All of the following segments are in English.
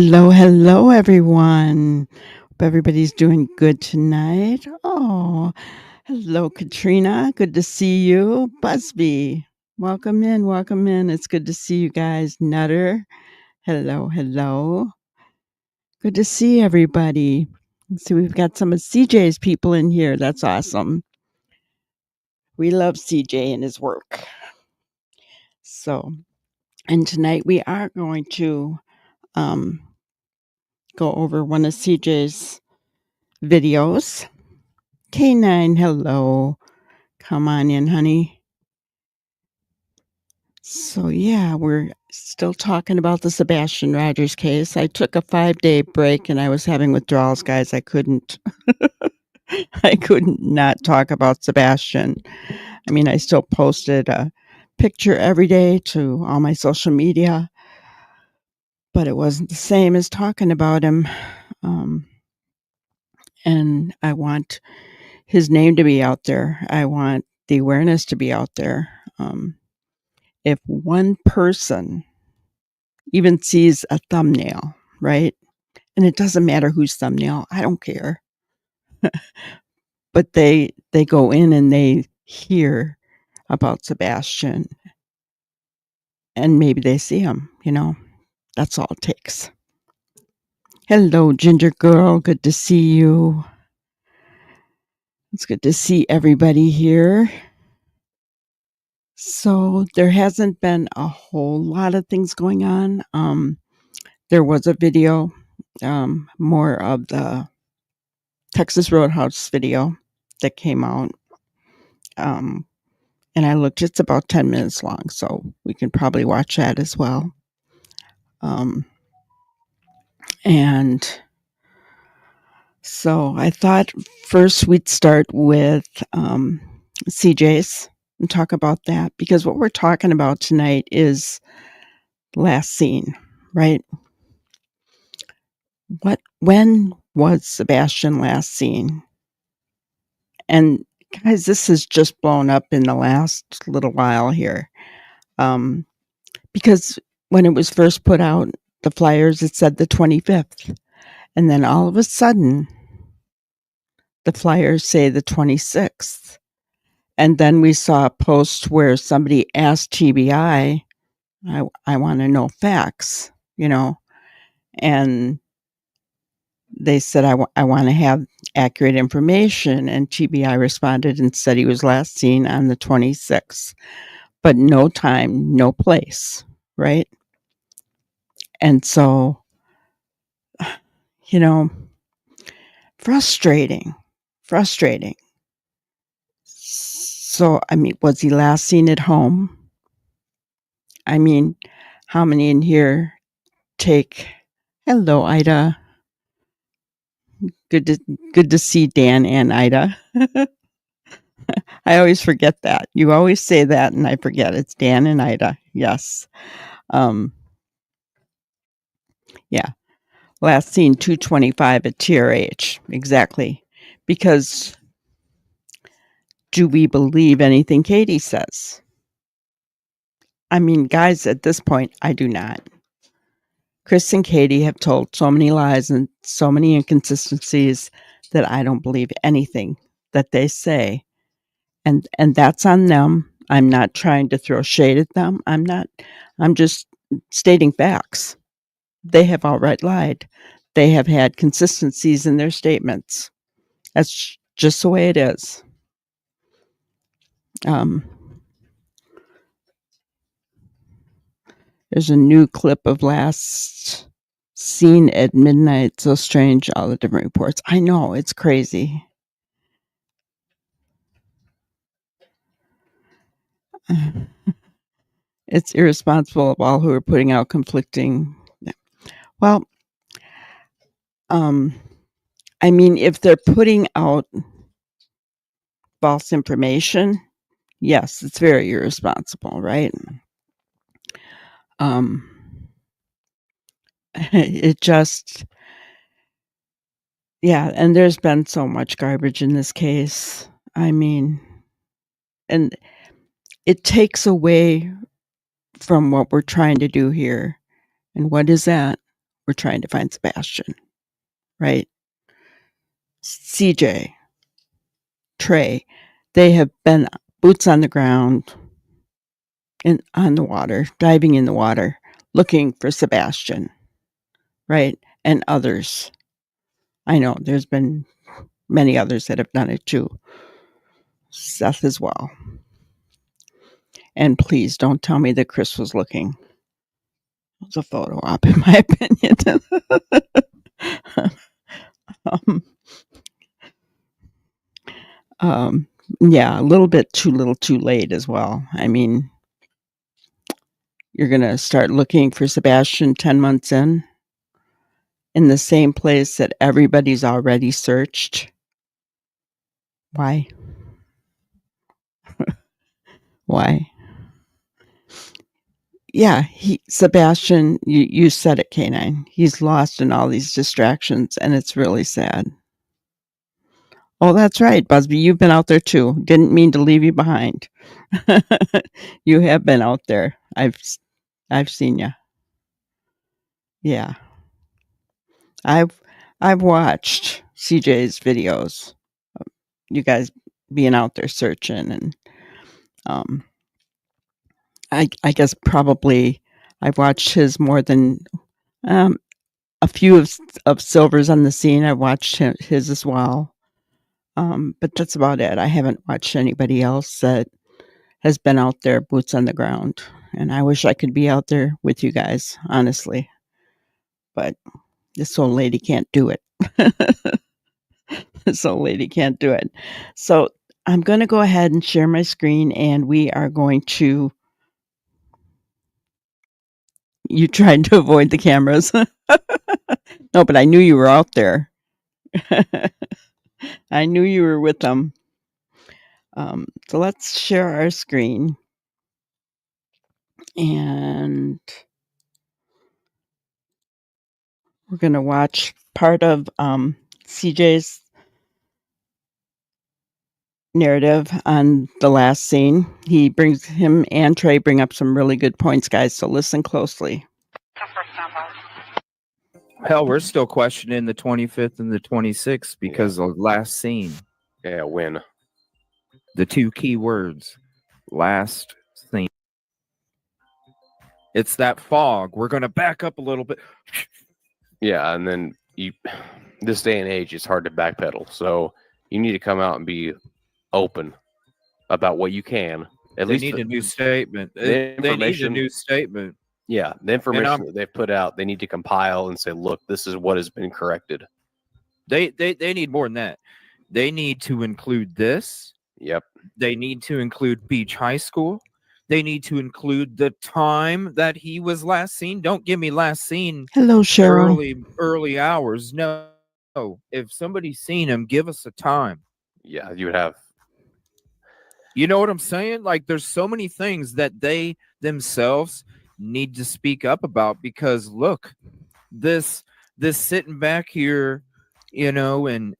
Hello, everyone. Hope everybody's doing good tonight. Oh, hello, Katrina. Good to see you. Busby, welcome in, welcome in. It's good to see you guys. Nutter, hello. Good to see everybody. So we've got some of CJ's people in here. That's awesome. We love CJ and his work. So, and tonight we are going to go over one of CJ's videos. K9, hello. Come on in, honey. So, yeah, we're still talking about the Sebastian Rogers case. I took a 5-day break and I was having withdrawals, guys. I couldn't not talk about Sebastian. I mean, I still posted a picture every day to all my social media, but it wasn't the same as talking about him. And I want his name to be out there. I want the awareness to be out there. If one person even sees a thumbnail, right? And it doesn't matter whose thumbnail, I don't care. But they go in and they hear about Sebastian and maybe they see him, That's all it takes. Hello, Ginger Girl. Good to see you. It's good to see everybody here. So there hasn't been a whole lot of things going on. There was a video, more of the Texas Roadhouse video that came out. And I looked, it's about 10 minutes long, so we can probably watch that as well. And so I thought first we'd start with CJ's and talk about that, because what we're talking about tonight is last seen, right? When was Sebastian last seen? And guys, this has just blown up in the last little while here. Because when it was first put out, the flyers, it said the 25th. And then all of a sudden, the flyers say the 26th. And then we saw a post where somebody asked TBI, I want to know facts, and they said, I want to have accurate information. And TBI responded and said he was last seen on the 26th, but no time, no place, right? And so, frustrating. So, I mean, was he last seen at home? I mean, how many in here hello, Ida. Good to see Dan and Ida. I always forget that. You always say that and I forget. It's Dan and Ida. Yes. Yeah. Last seen 2:25 at TRH. Exactly. Because do we believe anything Katie says? I mean, guys, at this point, I do not. Chris and Katie have told so many lies and so many inconsistencies that I don't believe anything that they say. And that's on them. I'm not trying to throw shade at them. I'm just stating facts. They have outright lied. They have had consistencies in their statements. That's just the way it is. There's a new clip of last seen at midnight. So strange, all the different reports. I know, it's crazy. It's irresponsible of all who are putting out conflicting. Well, I mean, if they're putting out false information, yes, it's very irresponsible, right? It just, yeah, and there's been so much garbage in this case. I mean, and it takes away from what we're trying to do here. And what is that? we're trying to find Sebastian, right? CJ, Trey, they have been boots on the ground on the water, diving in the water, looking for Sebastian, right? And others. I know there's been many others that have done it too. Seth as well. And please don't tell me that Chris was looking. It was a photo op, in my opinion. Yeah, a little bit too little too late as well. I mean, you're going to start looking for Sebastian 10 months in the same place that everybody's already searched. Why? Why? Yeah, Sebastian, you said it, K9. He's lost in all these distractions, and it's really sad. Oh, that's right, Busby. You've been out there too. Didn't mean to leave you behind. You have been out there. I've seen you. Yeah, I've watched CJ's videos. You guys being out there searching, and I guess probably I've watched his more than a few of Silver's on the scene. I've watched his as well. But that's about it. I haven't watched anybody else that has been out there, boots on the ground. And I wish I could be out there with you guys, honestly. But this old lady can't do it. This old lady can't do it. So I'm going to go ahead and share my screen, and we are going to. You tried to avoid the cameras. No, but I knew you were out there. I knew you were with them. So let's share our screen. And we're going to watch part of CJ's narrative on the last scene. Him and Trey bring up some really good points, guys, so listen closely. Hell, we're still questioning the 25th and the 26th because of last scene. Yeah, when? The two key words, last scene. It's that fog. We're going to back up a little bit. Yeah, and then this day and age, it's hard to backpedal. So you need to come out and be open about what you can. They need a new statement. They need a new statement. Yeah, the information that they've put out, they need to compile and say, look, this is what has been corrected. They need more than that. They need to include this. Yep. They need to include Beach High School. They need to include the time that he was last seen. Don't give me last seen. Hello, Cheryl. Early hours. No. If somebody's seen him, give us a time. Yeah, you would have. You know what I'm saying? Like, there's so many things that they themselves need to speak up about, because look, this sitting back here, you know, and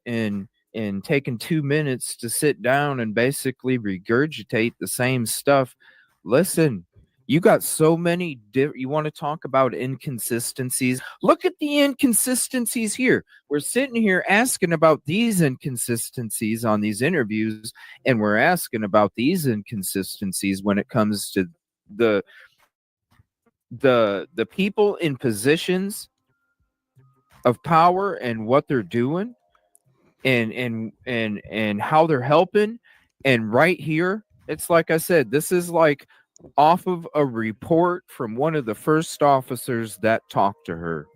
taking 2 minutes to sit down and basically regurgitate the same stuff. Listen, you got so many you want to talk about inconsistencies. Look at the inconsistencies here. We're sitting here asking about these inconsistencies on these interviews, and we're asking about these inconsistencies when it comes to the people in positions of power and what they're doing and how they're helping. And right here, it's like I said, this is like off of a report from one of the first officers that talked to her.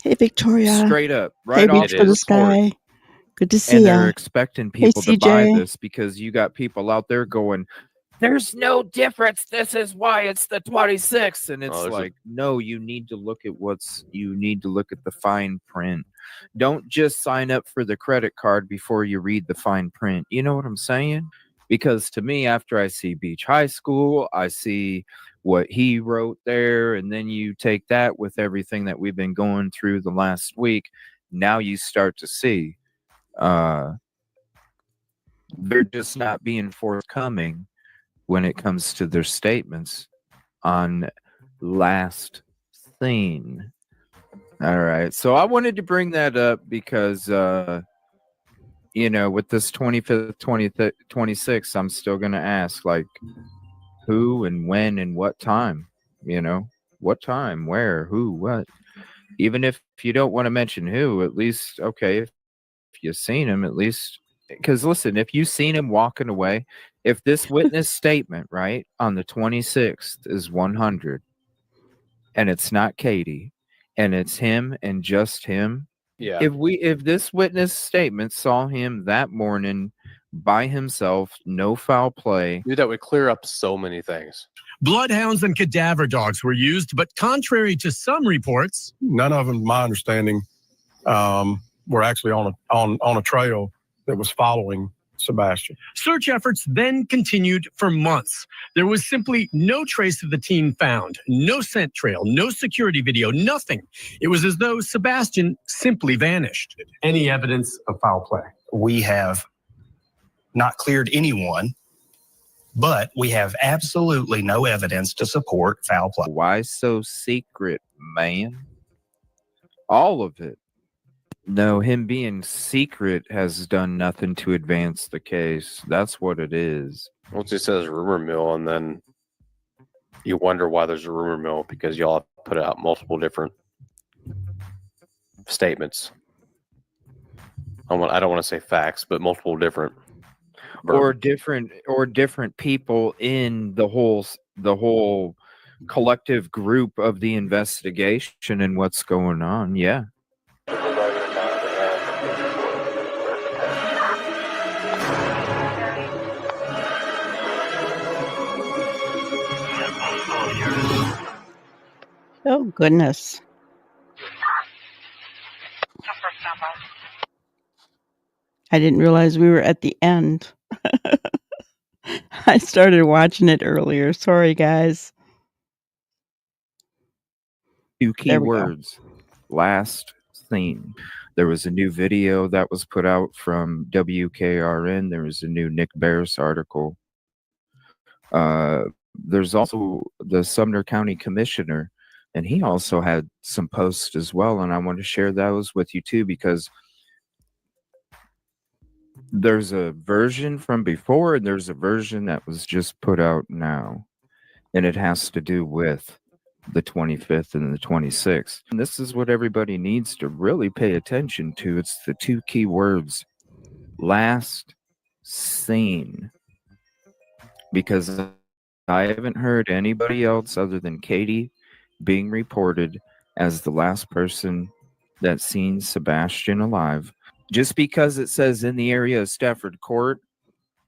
Hey, Victoria. Straight up, right off the sky. Good to see you. And they're expecting people to buy this, because you got people out there going, there's no difference. This is why it's the 26th. And it's no, you need to look at the fine print. Don't just sign up for the credit card before you read the fine print. You know what I'm saying? Because to me, after I see Beach High School, I see what he wrote there, and then you take that with everything that we've been going through the last week. Now you start to see they're just not being forthcoming when it comes to their statements on last seen. All right. So I wanted to bring that up because with this 25th, 26th, I'm still going to ask, like, who and when and what time, what time, where, who, what. Even if you don't want to mention who, at least, okay, if you've seen him, at least, because listen, if you've seen him walking away, if this witness statement, right, on the 26th is 100 and it's not Katie and it's him and just him, Yeah. if this witness statement saw him that morning by himself, no foul play, Dude, that would clear up so many things. Bloodhounds and cadaver dogs were used, but contrary to some reports, none of them, my understanding, were actually on a trail that was following Sebastian. Search efforts then continued for months. There was simply no trace of the team found, no scent trail, no security video, nothing. It was as though Sebastian simply vanished. Any evidence of foul play? We have not cleared anyone, but we have absolutely no evidence to support foul play. Why so secret, man? All of it. No, him being secret has done nothing to advance the case. That's what it is. Well, it just says rumor mill, and then you wonder why there's a rumor mill because y'all put out multiple different statements. I don't want to say facts, but multiple different or different people in the whole collective group of the investigation and what's going on. Yeah. Oh, goodness. I didn't realize we were at the end. I started watching it earlier. Sorry, guys. Two key There we go. words. Last seen. There was a new video that was put out from WKRN. There was a new Nick Bears article. There's also the Sumner County Commissioner, and he also had some posts as well, and I want to share those with you too, because there's a version from before and there's a version that was just put out now, and it has to do with the 25th and the 26th. And this is what everybody needs to really pay attention to. It's the two key words, last seen, because I haven't heard anybody else other than Katie being reported as the last person that's seen Sebastian alive. Just because it says in the area of Stafford Court,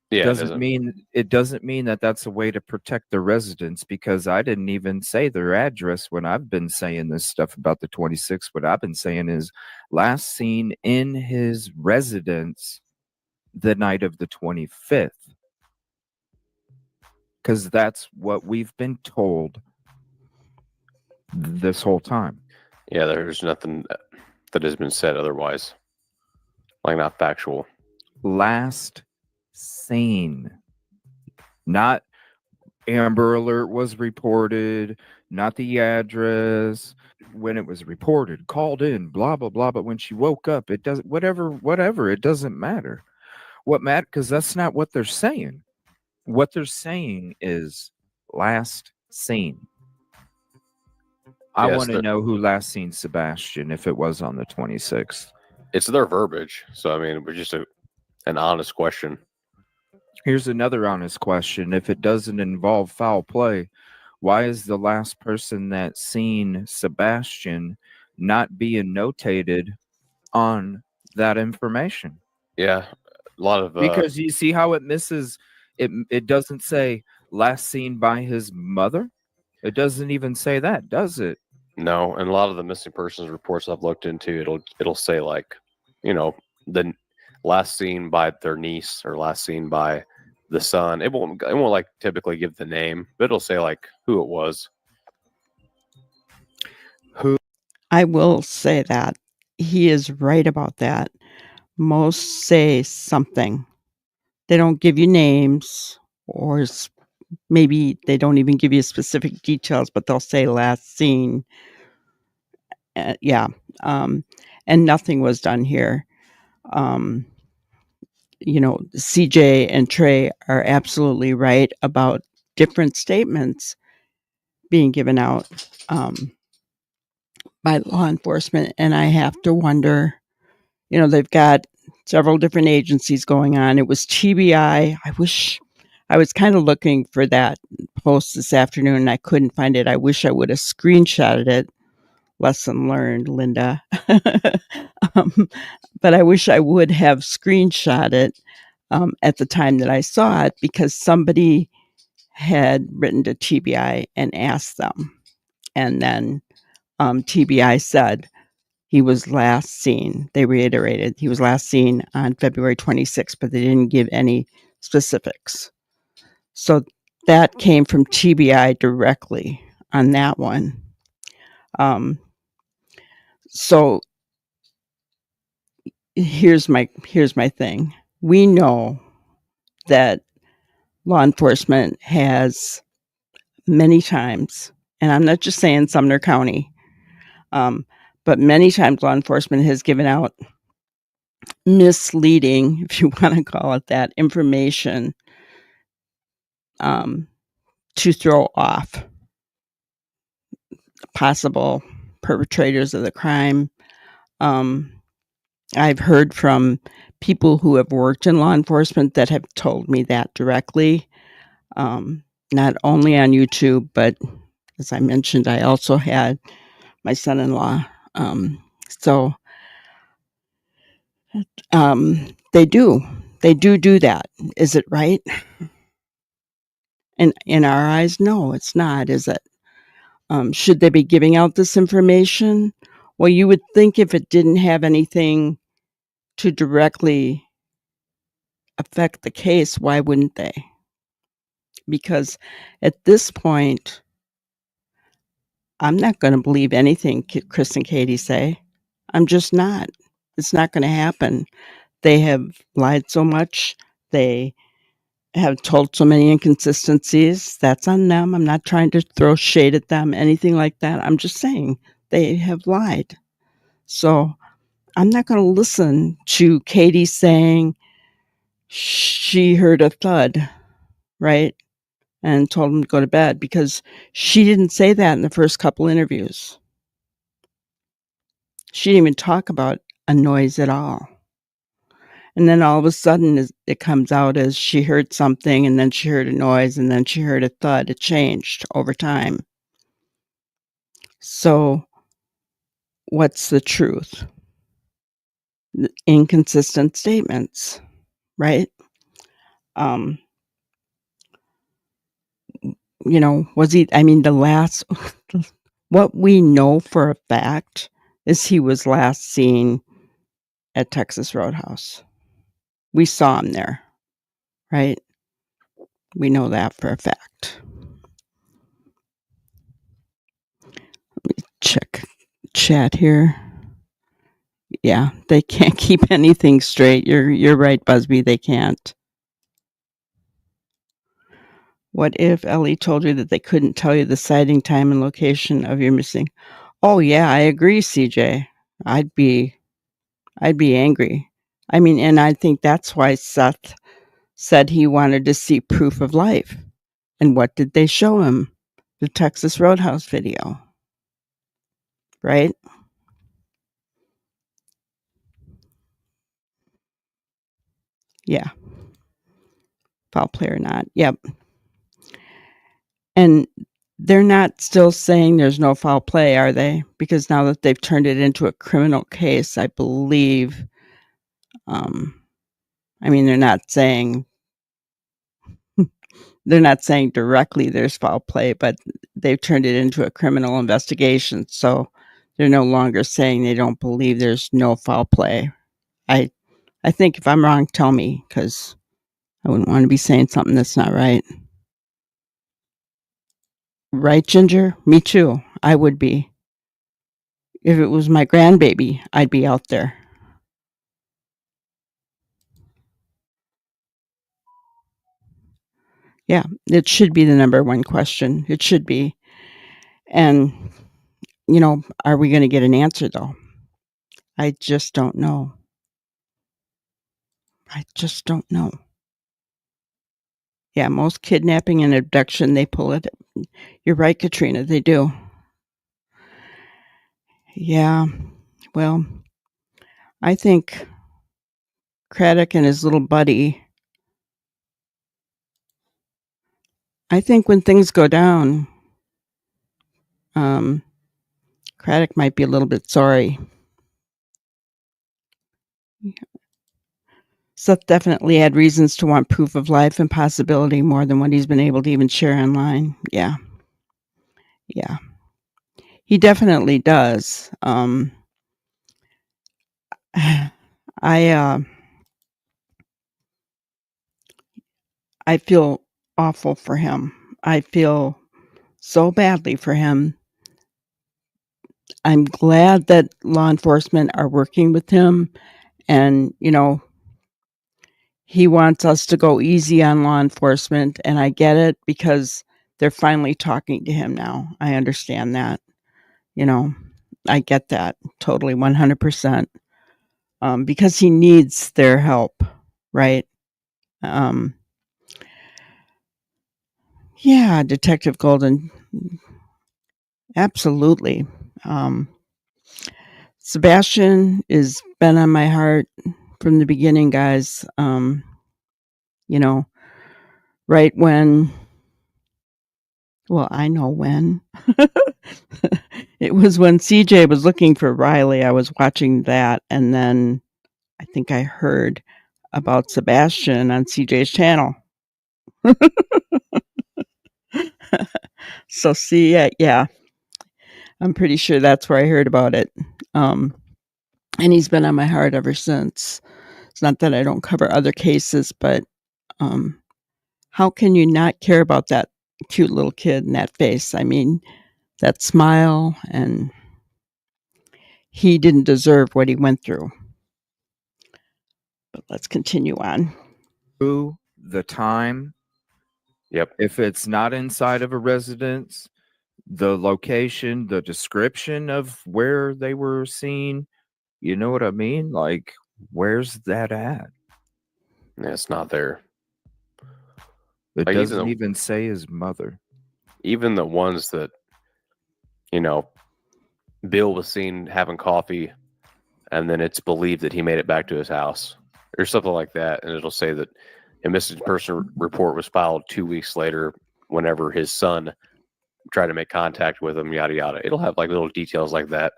doesn't mean that that's a way to protect the residents, because I didn't even say their address when I've been saying this stuff about the 26th. What I've been saying is last seen in his residence the night of the 25th. Because that's what we've been told this whole time. Yeah, there's nothing that has been said otherwise. Like, not factual. Last seen. Not Amber Alert was reported, not the address, when it was reported, called in, blah, blah, blah. But when she woke up, it doesn't, whatever, it doesn't matter. What matters, because that's not what they're saying. What they're saying is last seen. I want to know who last seen Sebastian if it was on the 26th. It's their verbiage. So, I mean, it was just an honest question. Here's another honest question. If it doesn't involve foul play, why is the last person that seen Sebastian not being notated on that information? Yeah, a lot of... because you see how it misses... It doesn't say last seen by his mother. It doesn't even say that, does it? No, and a lot of the missing persons reports I've looked into, it'll say, like, the last seen by their niece or last seen by the son. It won't like typically give the name, but it'll say like who it was. I will say that he is right about that. Most say something. They don't give you names, or maybe they don't even give you specific details, but they'll say last seen Yeah. And nothing was done here. CJ and Trey are absolutely right about different statements being given out by law enforcement. And I have to wonder, they've got several different agencies going on. It was TBI. I wish I was kind of looking for that post this afternoon and I couldn't find it. I wish I would have screenshotted it. Lesson learned, Linda. But I wish I would have screenshot it at the time that I saw it, because somebody had written to TBI and asked them. And then TBI said he was last seen, they reiterated, he was last seen on February 26th, but they didn't give any specifics. So that came from TBI directly on that one. So here's my thing. We know that law enforcement has many times, and I'm not just saying Sumner County, but many times law enforcement has given out misleading, if you want to call it that, information to throw off possible perpetrators of the crime. I've heard from people who have worked in law enforcement that have told me that directly, not only on YouTube, but as I mentioned, I also had my son-in-law. So they do that. Is it right? And in our eyes, no, it's not, is it? Should they be giving out this information? Well, you would think if it didn't have anything to directly affect the case, why wouldn't they? Because at this point, I'm not going to believe anything Chris and Katie say. I'm just not. It's not going to happen. They have lied so much. They have told so many inconsistencies. That's on them. I'm not trying to throw shade at them, anything like that. I'm just saying they have lied. So I'm not going to listen to Katie saying she heard a thud, right? And told him to go to bed, because she didn't say that in the first couple interviews. She didn't even talk about a noise at all. And then all of a sudden it comes out as she heard something, and then she heard a noise, and then she heard a thud. It changed over time. So what's the truth? Inconsistent statements, right? Was he, what we know for a fact is he was last seen at Texas Roadhouse. We saw him there, right? We know that for a fact. Let me check chat here. Yeah, they can't keep anything straight. You're right, Busby. They can't. What if Ellie told you that they couldn't tell you the sighting time and location of your missing? Oh yeah, I agree, CJ. I'd be angry. And I think that's why Seth said he wanted to see proof of life. And what did they show him? The Texas Roadhouse video. Right? Yeah. Foul play or not. Yep. And they're not still saying there's no foul play, are they? Because now that they've turned it into a criminal case, I believe, they're not saying directly there's foul play, but they've turned it into a criminal investigation. So they're no longer saying they don't believe there's no foul play. I think if I'm wrong, tell me, because I wouldn't want to be saying something that's not right. Right, Ginger? Me too. I would be. If it was my grandbaby, I'd be out there. Yeah, it should be the number one question. It should be. And, are we going to get an answer though? I just don't know. Yeah, most kidnapping and abduction, they pull it. You're right, Katrina, they do. Yeah, well, I think Craddock and his little buddy, I think when things go down, Craddock might be a little bit sorry. Seth definitely had reasons to want proof of life and possibility more than what he's been able to even share online. Yeah. He definitely does. I feel awful for him. I feel so badly for him. I'm glad that law enforcement are working with him, and he wants us to go easy on law enforcement, and I get it because they're finally talking to him now. I understand that. I get that totally 100%. Because he needs their help, right? Yeah, Detective Golden. Absolutely. Sebastian has been on my heart from the beginning, guys. Right when, well, I know when. It was when CJ was looking for Riley. I was watching that, and then I think I heard about Sebastian on CJ's channel. So see, yeah, I'm pretty sure that's where I heard about it. And he's been on my heart ever since. It's not that I don't cover other cases, but how can you not care about that cute little kid and that face? I mean, that smile, and he didn't deserve what he went through. But let's continue on. Who, the time. Yep. If it's not inside of a residence, the location, the description of where they were seen, you know what I mean? Like, where's that at? Yeah, it's not there. It Like, doesn't even say his mother. Even the ones that, Bill was seen having coffee, and then it's believed that he made it back to his house or something like that. And it'll say that a missing person report was filed 2 weeks later whenever his son tried to make contact with him, yada, yada. It'll have like little details like that.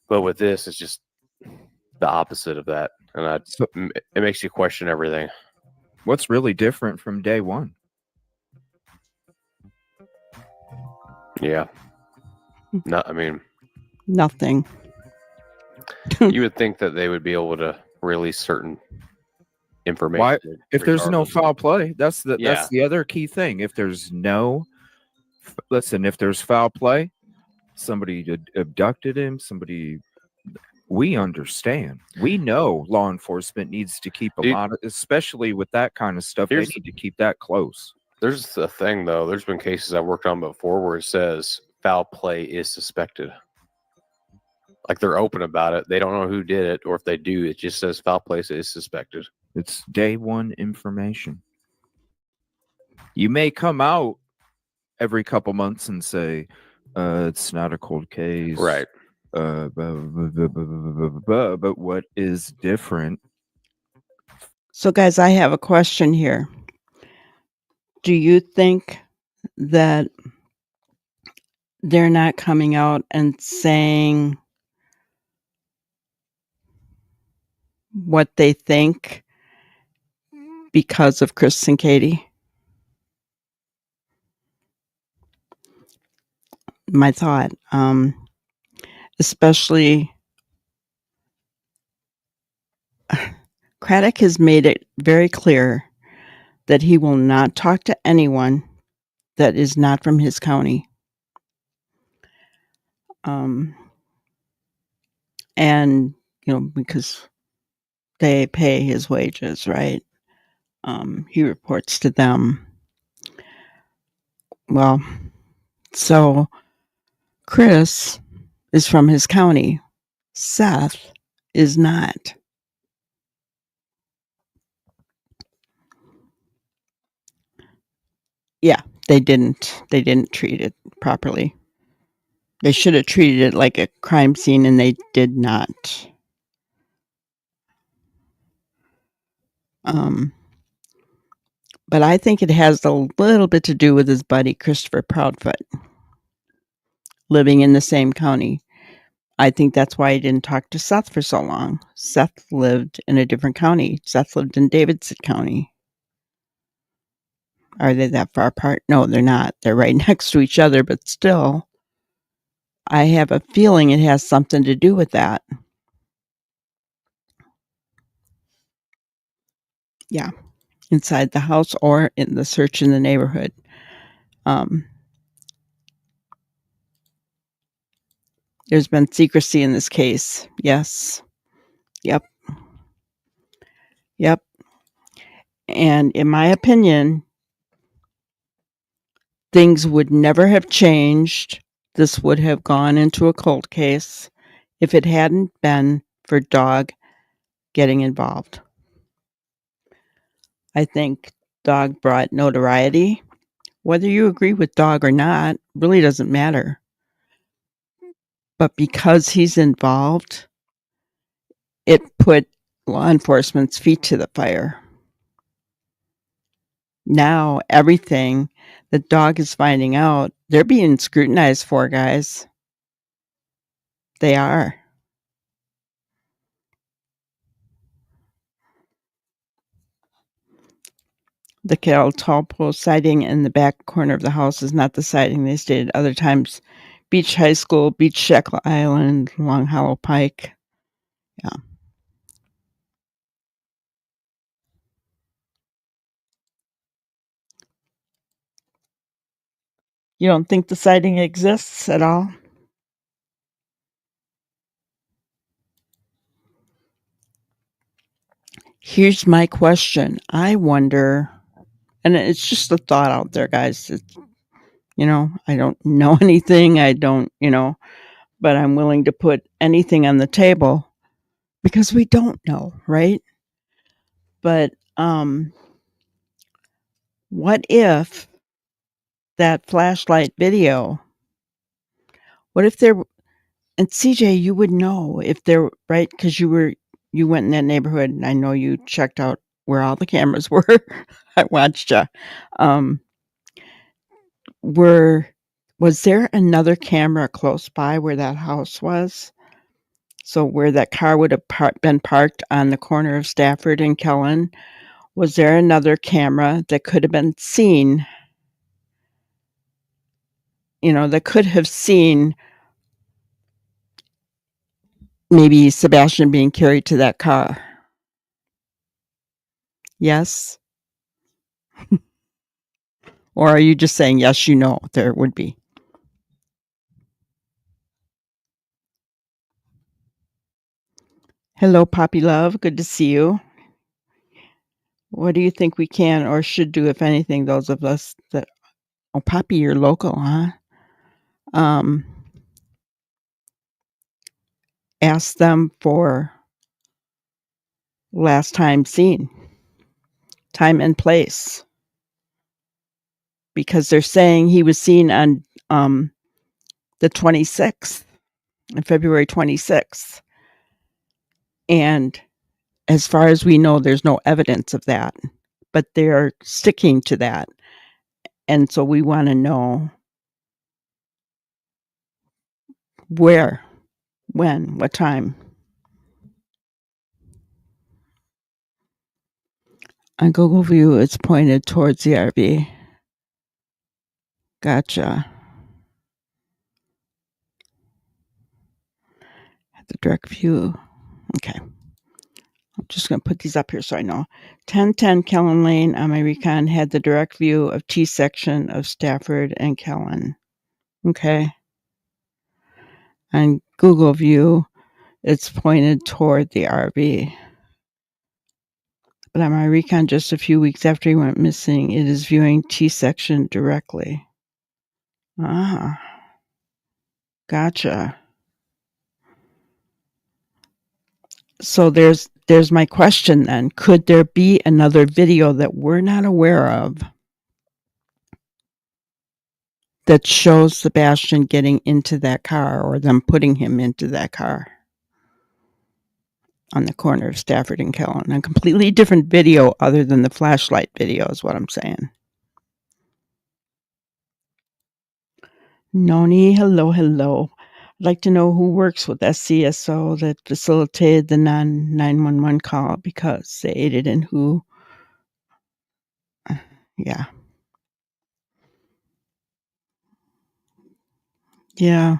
But with this, it's just the opposite of that. And it makes you question everything. What's really different from day one? Yeah. No, I mean, nothing. You would think that they would be able to release certain information. Why? If there's no foul play, that's the other key thing. If there's if there's foul play, somebody abducted him, we understand. We know law enforcement needs to keep a lot of, especially with that kind of stuff, they need to keep that close. There's a thing, though. There's been cases I've worked on before where it says foul play is suspected. Like, they're open about it. They don't know who did it, or if they do, it just says foul play is suspected. It's day one information. You may come out every couple months and say, it's not a cold case. Right. But what is different? So, guys, I have a question here. Do you think that they're not coming out and saying what they think because of Chris and Katie? My thought, especially Craddock has made it very clear that he will not talk to anyone that is not from his county. And, because they pay his wages, right? He reports to them. Well, so Chris is from his county. Seth is not. Yeah, they didn't treat it properly. They should have treated it like a crime scene, and they did not. But I think it has a little bit to do with his buddy Christopher Proudfoot living in the same county. I think that's why he didn't talk to Seth for so long. Seth lived in a different county. Seth lived in Davidson County. Are they that far apart? No, they're not. They're right next to each other, but still, I have a feeling it has something to do with that. Yeah, inside the house or in the search in the neighborhood. There's been secrecy in this case. Yes. Yep. And in my opinion, things would never have changed. This would have gone into a cold case if it hadn't been for Dog getting involved. I think Dog brought notoriety. Whether you agree with Dog or not really doesn't matter. But because he's involved, it put law enforcement's feet to the fire. Now, everything that Dog is finding out, they're being scrutinized for, guys. They are. The Cal Talpo sighting in the back corner of the house is not the sighting they stated other times. Beach High School, Beach Sheckle Island, Long Hollow Pike. Yeah. You don't think the sighting exists at all? Here's my question. I wonder, and it's just a thought out there, guys. It's, I don't know anything. I don't, but I'm willing to put anything on the table because we don't know, right? But what if that flashlight video, what if there, and CJ, you would know if there, right? Because you went in that neighborhood and I know you checked out where all the cameras were. I watched you. Was there another camera close by where that house was? So where that car would have been parked on the corner of Stafford and Kellen, was there another camera that could have been seen, that could have seen maybe Sebastian being carried to that car? Yes? Or are you just saying, yes, there would be? Hello, Poppy Love. Good to see you. What do you think we can or should do, if anything, those of us that... Oh, Poppy, you're local, huh? Ask them for last time seen, time and place. Because they're saying he was seen on the 26th, on February 26th. And as far as we know, there's no evidence of that. But they're sticking to that. And so we want to know where, when, what time. On Google View, it's pointed towards the RV. Gotcha. The direct view. Okay. I'm just going to put these up here so I know. 1010 Kellen Lane on my recon had the direct view of T section of Stafford and Kellen. Okay. On Google View, it's pointed toward the RV. But on my recon just a few weeks after he went missing, it is viewing T section directly. Ah. Gotcha. So there's my question then. Could there be another video that we're not aware of that shows Sebastian getting into that car or them putting him into that car on the corner of Stafford and Kellen? A completely different video other than the flashlight video is what I'm saying. Noni, hello, hello. I'd like to know who works with SCSO that facilitated the non-911 call because they aided in who. Yeah. Yeah.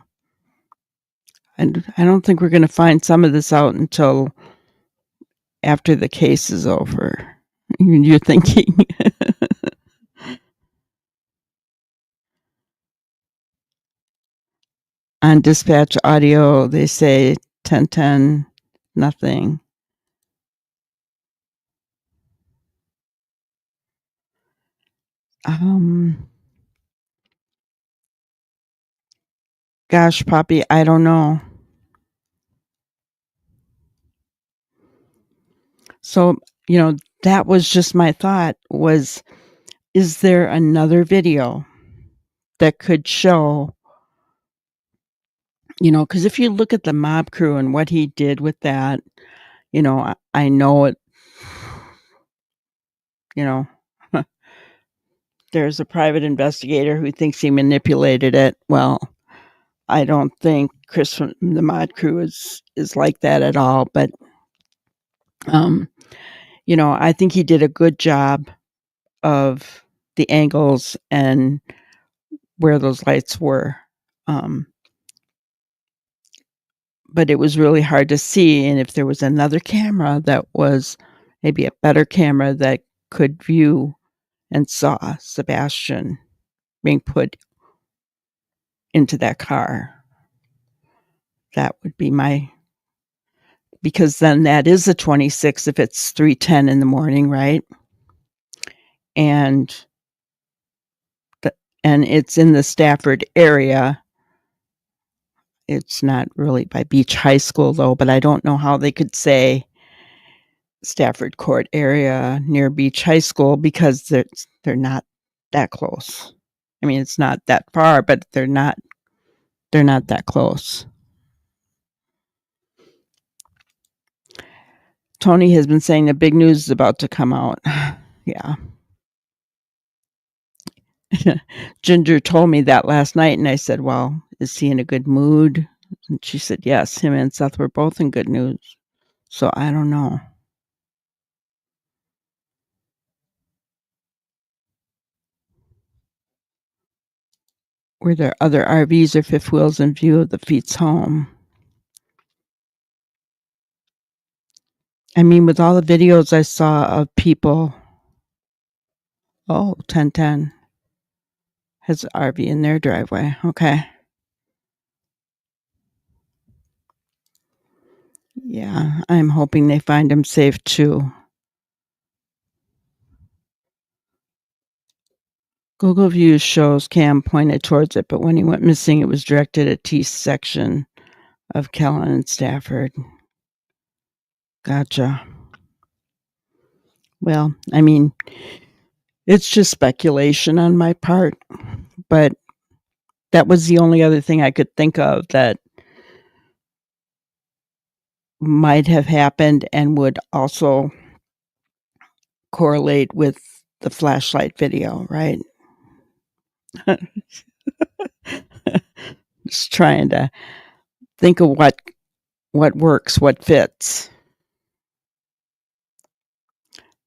And I don't think we're going to find some of this out until after the case is over. You're thinking. On dispatch audio, they say 1010, nothing. Gosh, Poppy, I don't know. So, that was just my thought was, is there another video that could show, because if you look at the mob crew and what he did with that, I know it, there's a private investigator who thinks he manipulated it. Well, I don't think Chris from the mod crew is like that at all. But, I think he did a good job of the angles and where those lights were. But it was really hard to see. And if there was another camera that was maybe a better camera that could view and saw Sebastian being put into that car, that would be because then that is a 26 if it's 3:10 in the morning, right? And it's in the Stafford area. It's not really by Beach High School though, but I don't know how they could say Stafford Court area near Beach High School because they're not that close. I mean, it's not that far, but they're not that close. Tony has been saying the big news is about to come out. Yeah. Ginger told me that last night, and I said, well, is he in a good mood? And she said, yes, him and Seth were both in good news. So I don't know. Were there other RVs or fifth wheels in view of the Feets home? I mean, with all the videos I saw of people, 1010 has an RV in their driveway. Okay. Yeah, I'm hoping they find him safe too. Google Views shows Cam pointed towards it, but when he went missing, it was directed at T section of Kellen and Stafford. Gotcha. Well, I mean, it's just speculation on my part, but that was the only other thing I could think of that might have happened and would also correlate with the flashlight video, right? Just trying to think of what works, what fits.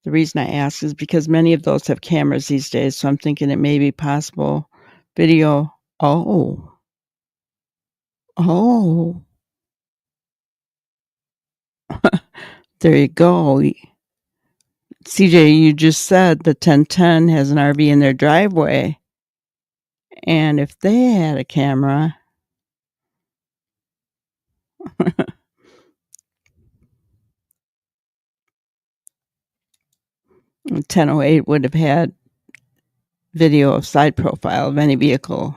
The reason I ask is because many of those have cameras these days, so I'm thinking it may be possible video. Oh. There you go. CJ, you just said the 1010 has an RV in their driveway. And if they had a camera, 1008 would have had video of side profile of any vehicle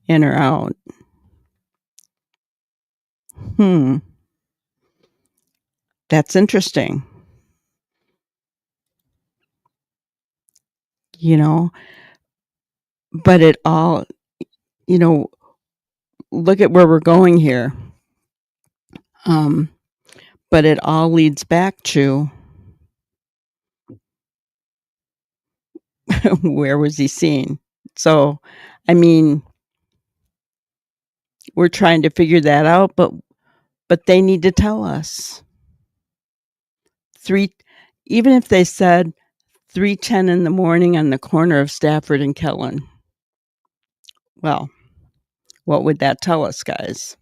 in or out. That's interesting. You know, but it all, you know, look at where we're going here. But it all leads back to where was he seen? So, I mean, we're trying to figure that out, but they need to tell us. Even if they said 3:10 in the morning on the corner of Stafford and Kellen. Well, what would that tell us, guys?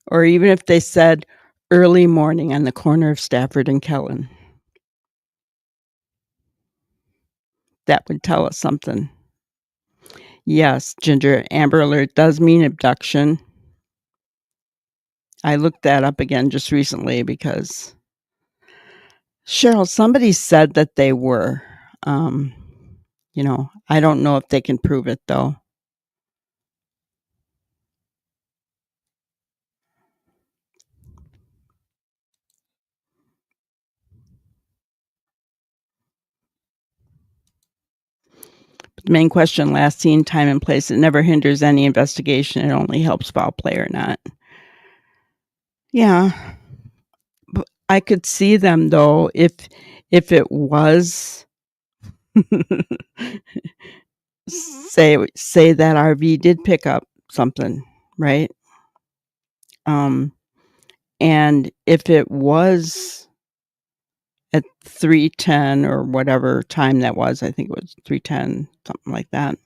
Or even if they said early morning on the corner of Stafford and Kellen. That would tell us something. Yes, Ginger, Amber Alert does mean abduction. I looked that up again just recently because Cheryl, somebody said that they were. You know, I don't know if they can prove it though. The main question, last seen, time and place, it never hinders any investigation. It only helps foul play or not. Yeah. But I could see them though if it was say that RV did pick up something, right? And if it was at 3:10 or whatever time that was, I think it was 3:10, something like that.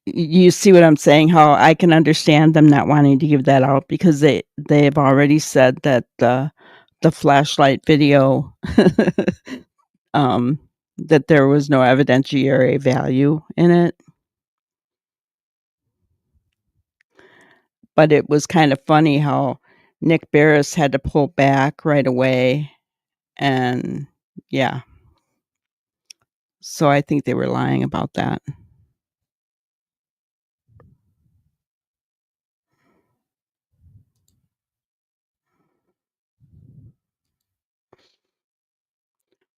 You see what I'm saying? How I can understand them not wanting to give that out because they have already said that the flashlight video that there was no evidentiary value in it. But it was kind of funny how Nick Barris had to pull back right away, and yeah. So I think they were lying about that.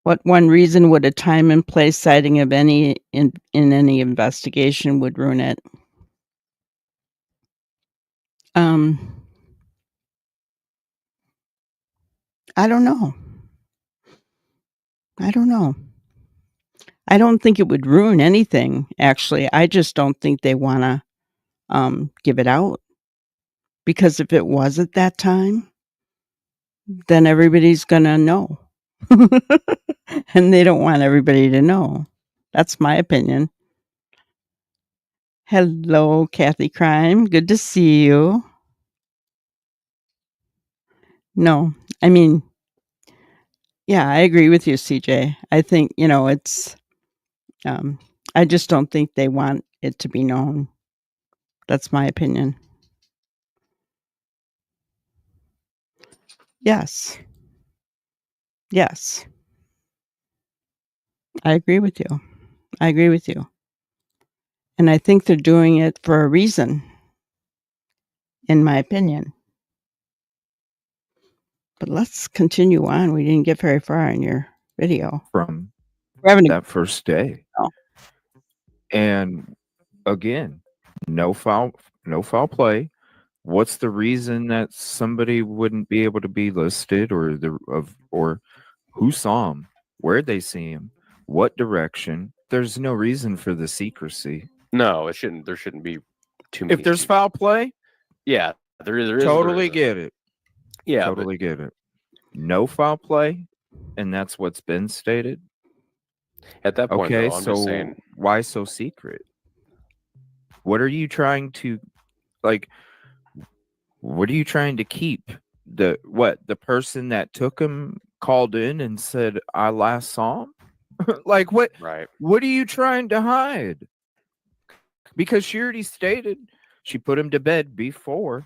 What one reason would a time and place citing of any in any investigation would ruin it? I don't know. I don't think it would ruin anything, actually. I just don't think they wanna, give it out. Because if it was at that time, then everybody's gonna know. And they don't want everybody to know. That's my opinion. Hello, Kathy Crime. Good to see you. No, I mean, yeah, I agree with you, CJ. I think, it's, I just don't think they want it to be known. That's my opinion. Yes. Yes. I agree with you. And I think they're doing it for a reason, in my opinion. But let's continue on. We didn't get very far in your video. From We're having that first day. Oh. And again, no foul play. What's the reason that somebody wouldn't be able to be listed, or who saw him, where'd they see him, what direction? There's no reason for the secrecy. No, it shouldn't. There shouldn't be too many. If there's foul play, yeah, there is. Totally get it. Yeah, totally get it. No foul play, and that's what's been stated. At that point, okay, though, I'm so just saying, why so secret? What are you trying to What are you trying to keep? The person that took him called in and said, I last saw him? What? Right. What are you trying to hide? Because she already stated she put him to bed before,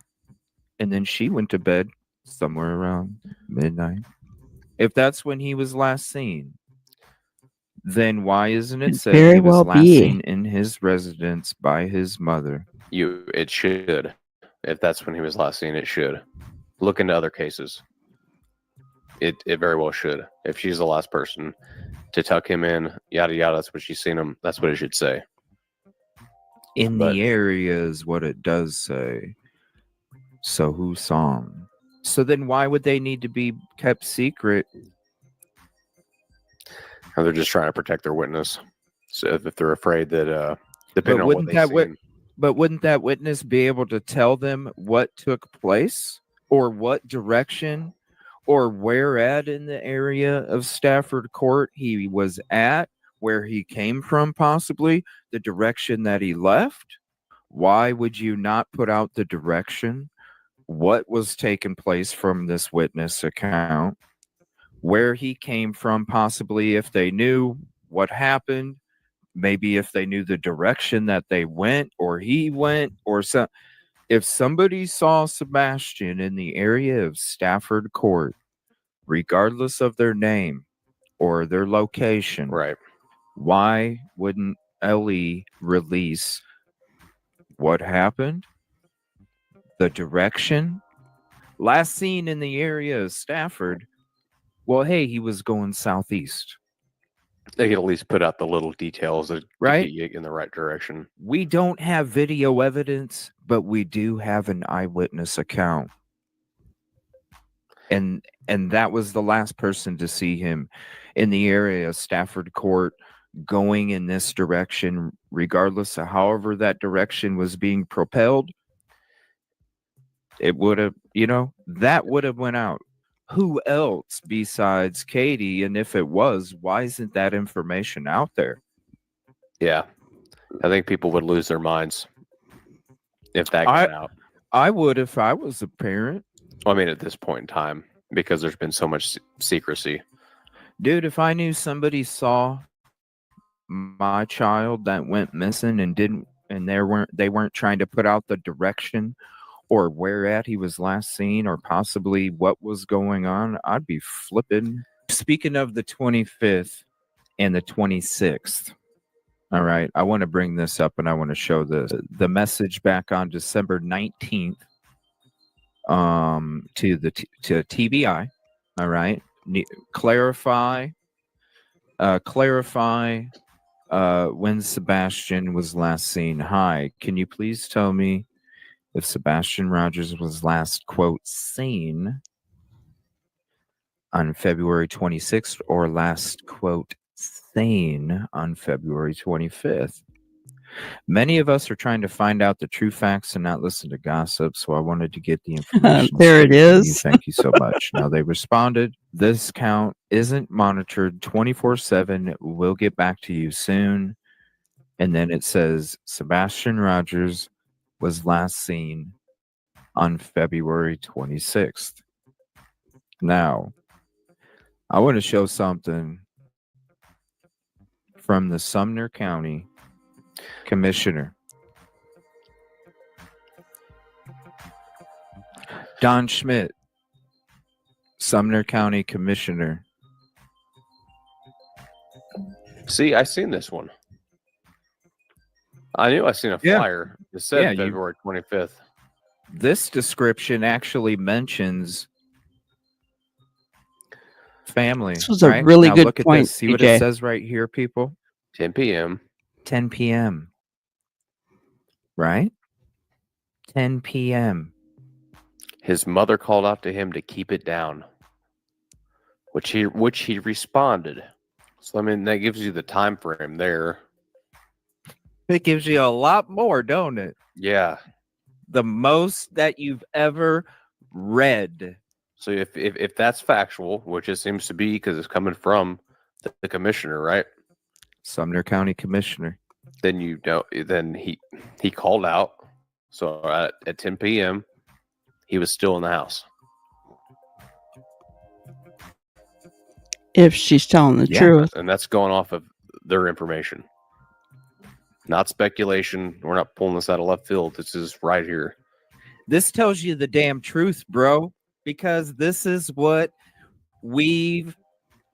and then she went to bed somewhere around midnight. If that's when he was last seen. Then why isn't it Could said very he was well last be. seen in his residence by his mother? It should. If that's when he was last seen, it should. Look into other cases. It very well should. If she's the last person to tuck him in, yada yada, that's what she's seen him. That's what it should say. In But- the area is what it does say. So who saw him? So then why would they need to be kept secret? And they're just trying to protect their witness. So if they're afraid that, depending But on what wouldn't they that seen, But wouldn't that witness be able to tell them what took place or what direction or where at in the area of Stafford Court he was at, where he came from, possibly the direction that he left? Why would you not put out the direction? What was taking place from this witness account? Where he came from, possibly if they knew what happened, maybe if they knew the direction that they went or he went, or some. If somebody saw Sebastian in the area of Stafford Court, regardless of their name or their location, right? why wouldn't Ellie release what happened, the direction, last seen in the area of Stafford? Well, hey, he was going southeast. They could at least put out the little details that Right? get you in the right direction. We don't have video evidence, but we do have an eyewitness account. And that was the last person to see him in the area of Stafford Court going in this direction, regardless of however that direction was being propelled. It would have, that would have went out. Who else besides Katie? And if it was, why isn't that information out there? Yeah, I think people would lose their minds if that got out. I would if I was a parent. Well, I mean, at this point in time, because there's been so much secrecy. Dude, if I knew somebody saw my child that went missing and they weren't trying to put out the direction or where at he was last seen or possibly what was going on, I'd be flipping. Speaking of the 25th and the 26th, all right, I want to bring this up and I want to show the message back on December 19th to TBI. All right, clarify when Sebastian was last seen. Hi, can you please tell me if Sebastian Rogers was last, quote, seen on February 26th or last, quote, seen on February 25th? Many of us are trying to find out the true facts and not listen to gossip, so I wanted to get the information. There it straight from you. is. Thank you so much. Now, they responded, this count isn't monitored 24/7. We'll get back to you soon. And then it says Sebastian Rogers was last seen on February 26th. Now, I want to show something from the Sumner County Commissioner. Don Schmidt, Sumner County Commissioner. See, I seen this one. I knew I seen a Yeah. flyer that said Yeah, you- February 25th. This description actually mentions family. This was a right? really Now good look at point, this. See what BJ. it says right here, people? 10 p.m. 10 p.m. Right? 10 p.m. His mother called out to him to keep it down, which he responded. So I mean, that gives you the time frame there. It gives you a lot more, don't it? Yeah. The most that you've ever read. So if that's factual, which it seems to be because it's coming from the commissioner, right? Sumner County Commissioner. Then you don't. Then he called out. So at 10 p.m., he was still in the house. If she's telling the Yeah. truth. And that's going off of their information. Not speculation. We're not pulling this out of left field. This is right here. This tells you the damn truth, bro, because this is what we've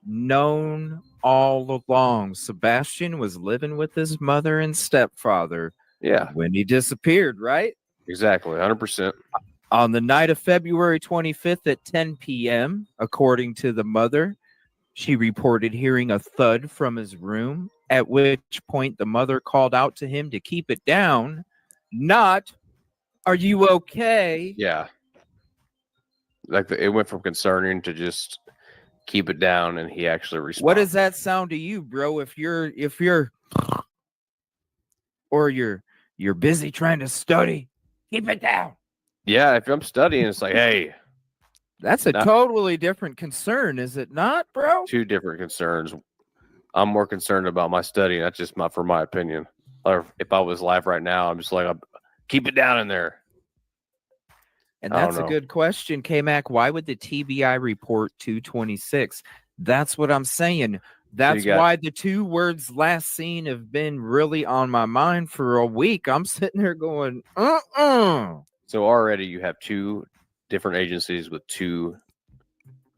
known all along. Sebastian was living with his mother and stepfather Yeah, when he disappeared, right? exactly. 100%. On the night of February 25th at 10 p.m., according to the mother, she reported hearing a thud from his room, at which point the mother called out to him to keep it down, not, "Are you okay?" Yeah. Like it went from concerning to just keep it down, and he actually What responded. does that sound to you, bro? If you're or you're busy trying to study, keep it down. Yeah, if I'm studying, it's like, hey, That's a Nah. totally different concern, is it not, bro? two different concerns. I'm more concerned about my studying. That's just for my opinion. Or if I was live right now, I'm just like, keep it down in there. And I don't that's a know. good question, K-Mac. Why would the TBI report 226? That's what I'm saying. That's got- why the two words last seen have been really on my mind for a week. I'm sitting there going, So already you have two different agencies with two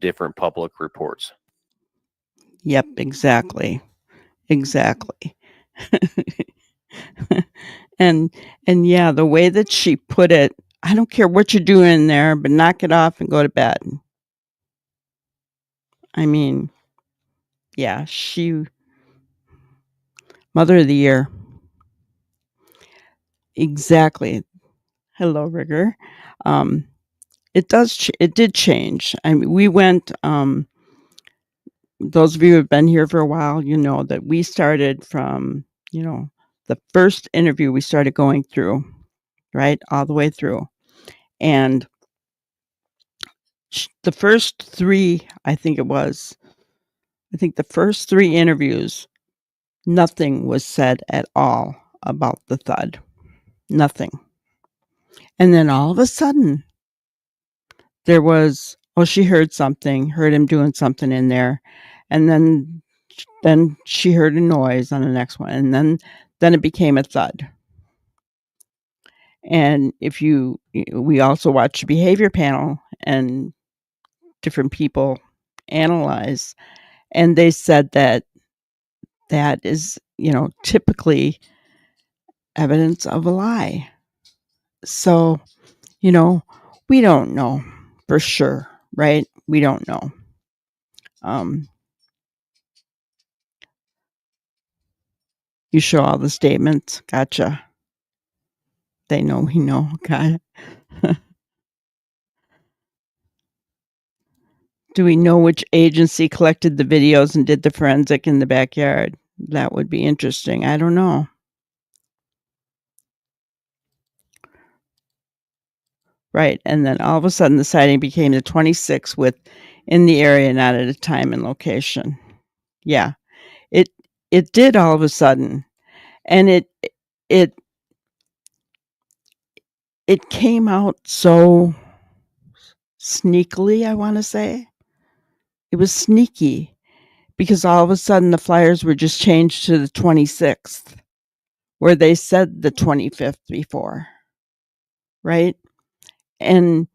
different public reports. Yep, exactly. Exactly. and yeah, the way that she put it, I don't care what you're doing in there, but knock it off and go to bed. I mean, yeah, Mother of the Year. Exactly. Hello, Rigger. It did change. I mean, we went, those of you who have been here for a while, you know that we started from, the first interview we started going through, right? All the way through. And the first three, I think the first three interviews, nothing was said at all about the thud. Nothing. And then all of a sudden, there was, she heard him doing something in there. And then she heard a noise on the next one. And then it became a thud. And we also watched the behavior panel and different people analyze, and they said that is, typically evidence of a lie. So, we don't know for sure, right? We don't know. You show all the statements. Gotcha. They know we know. Okay. Do we know which agency collected the videos and did the forensic in the backyard? That would be interesting. I don't know. Right. And then all of a sudden the sighting became the 26th with in the area, not at a time and location. Yeah. It did all of a sudden. And it came out so sneakily, I want to say. It was sneaky because all of a sudden the flyers were just changed to the 26th where they said the 25th before. Right? And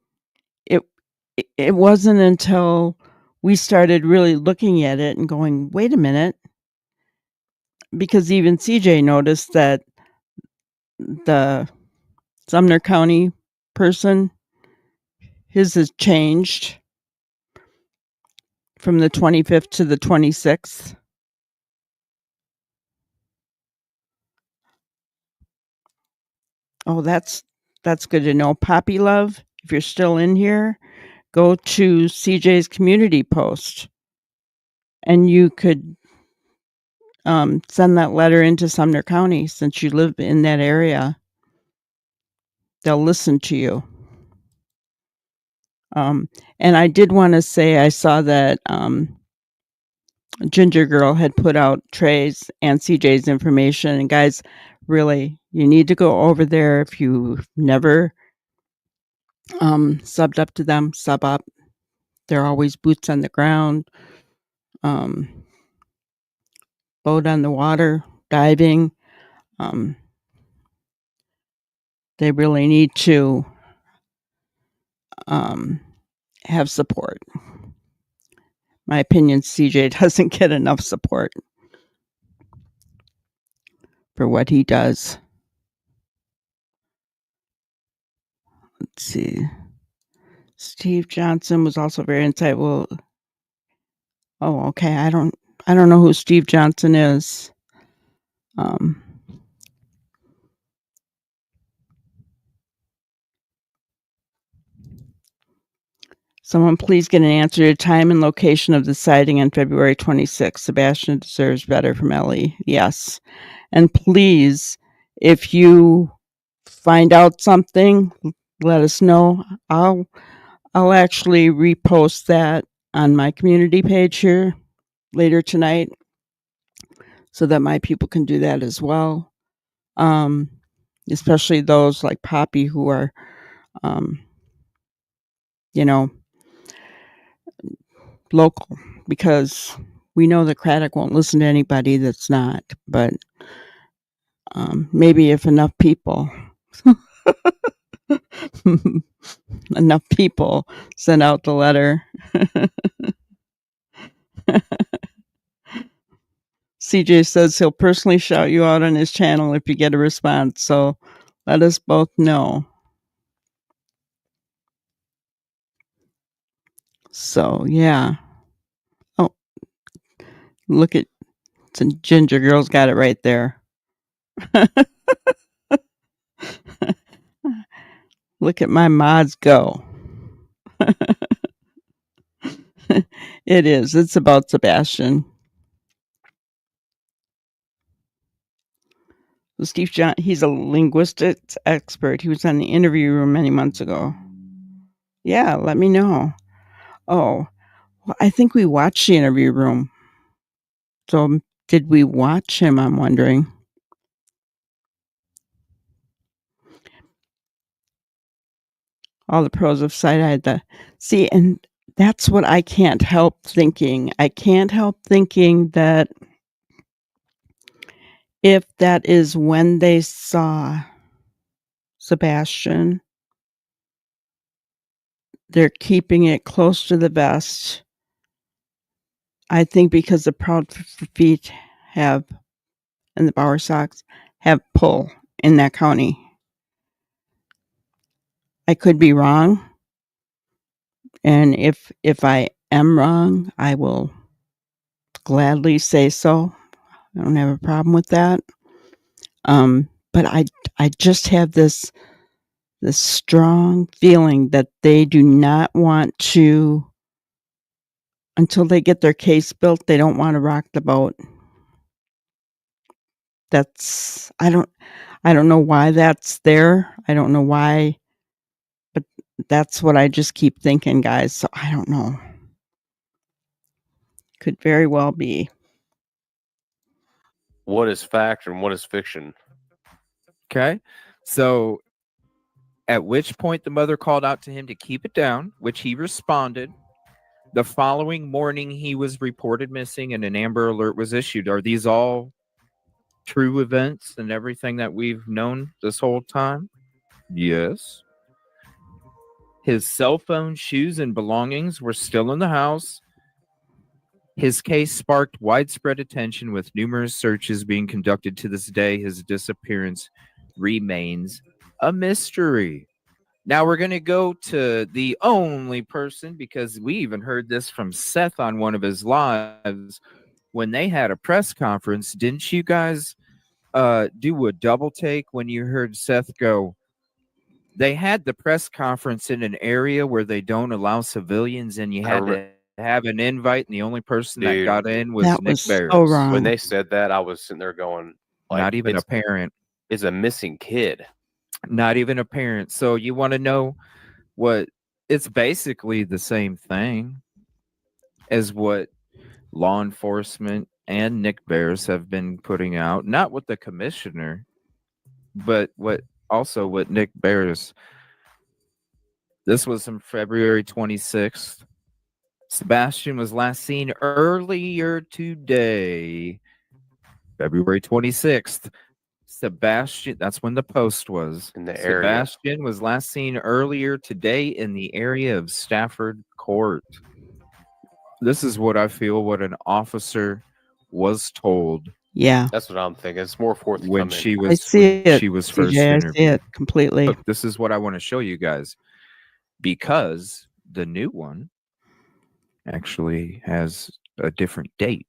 it wasn't until we started really looking at it and going, wait a minute, because even CJ noticed that the Sumner County person, his has changed from the 25th to the 26th. Oh, that's good to know. Poppy Love, if you're still in here, go to CJ's community post and you could send that letter into Sumner County since you live in that area. They'll listen to you. And I did want to say I saw that Ginger Girl had put out Trey's and CJ's information. And guys, really, you need to go over there if you've never subbed up to them, sub up. They're always boots on the ground, boat on the water, diving. They really need to have support. my opinion, CJ doesn't get enough support for what he does. Let's see. Steve Johnson was also very insightful. Oh, okay. I don't know who Steve Johnson is. Someone please get an answer to time and location of the sighting on February 26th. Sebastian deserves better from Ellie. Yes. And please, if you find out something, let us know. I'll actually repost that on my community page here later tonight so that my people can do that as well. Especially those like Poppy who are, local, because we know that Craddock won't listen to anybody that's not, but maybe if enough people send out the letter. CJ says he'll personally shout you out on his channel if you get a response, so let us both know. So, yeah. Oh, look at Ginger Girl's got it right there. Look at my mods go. It is. It's about Sebastian. Steve John, he's a linguistics expert. He was on the Interview Room many months ago. Yeah, let me know. Oh, well, I think we watched the Interview Room. So did we watch him? I'm wondering. All the pros of sight-eyed. See, and that's what I can't help thinking. I can't help thinking that if that is when they saw Sebastian, they're keeping it close to the vest. I think because the Proud Feet have, and the Bower Sox have pull in that county. I could be wrong. And if I am wrong, I will gladly say so. I don't have a problem with that. But I just have this strong feeling that they do not want to, until they get their case built, they don't want to rock the boat. That's, I don't know why that's there. I don't know why, but that's what I just keep thinking, guys. So I don't know. Could very well be. What is fact and what is fiction? Okay. So at which point the mother called out to him to keep it down, which he responded. The following morning, he was reported missing and an Amber Alert was issued. Are these all true events and everything that we've known this whole time? Yes. His cell phone, shoes, and belongings were still in the house. His case sparked widespread attention with numerous searches being conducted. To this day, his disappearance remains a mystery. Now we're going to go to the only person, because we even heard this from Seth on one of his lives when they had a press conference. Didn't you guys do a double take when you heard Seth go, they had the press conference in an area where they don't allow civilians, and you had to have an invite, and the only person that got in was That Nick was so Barris. wrong. When they said that, I was sitting there going, like, Not even a parent. It's a missing kid. Not even a parent. So you want to know what? It's basically the same thing as what law enforcement and Nick Barris have been putting out. Not with the commissioner, but what Nick Barris. This was on February 26th. Sebastian was last seen earlier today, February 26th. Sebastian, that's when the post was. In the area. Sebastian was last seen earlier today in the area of Stafford Court. This is what I feel what an officer was told Yeah, That's what I'm thinking. It's more when forthcoming. she I was see when it, she was first CJ. I interviewed. see it completely. Look, this is what I want to show you guys because the new one actually has a different date.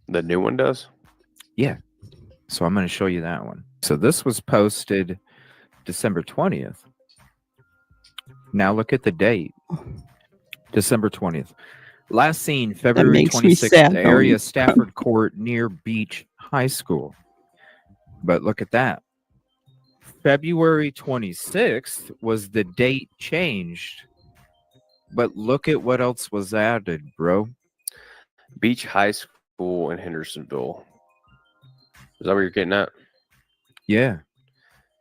The new one does. Yeah. So I'm going to show you that one. So this was posted December 20th. Now look at the date. December 20th. Last seen That February makes me 26th, sad. the area Stafford Court near Beach High School. But look at that. February 26th was the date changed. But look at what else was added, bro. Beach High School in Hendersonville. Is that what you're getting at? Yeah.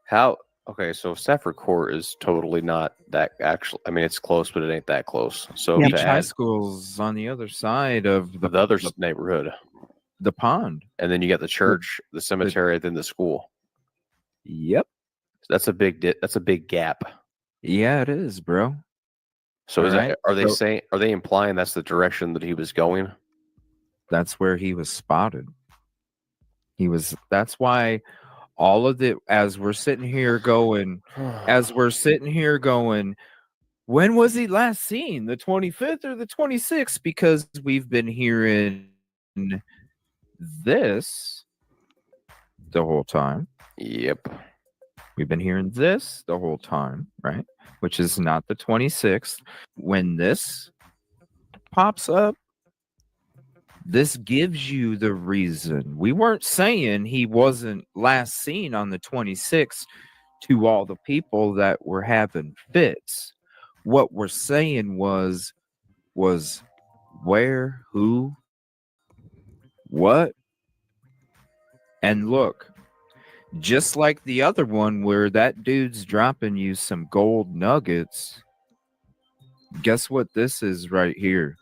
How? Okay, so Stafford Court is totally not that actual. I mean, it's close, but it ain't that close. So Yep. Beach to High add School's on the other side of the other neighborhood, the pond. and then you got the church, the cemetery, then the school. Yep. That's a big. That's a big gap. Yeah, it is, bro. So is Alright, that, are they so- saying? Are they implying that's the direction that he was going? That's where he was spotted. That's why all of the as we're sitting here going, when was he last seen? The 25th or the 26th? Because we've been hearing this the whole time. Yep. We've been hearing this the whole time, right? Which is not the 26th. When this pops up, this gives you the reason. We weren't saying he wasn't last seen on the 26th to all the people that were having fits. What we're saying was where, who, what. And look, just like the other one where that dude's dropping you some gold nuggets, guess what this is right here?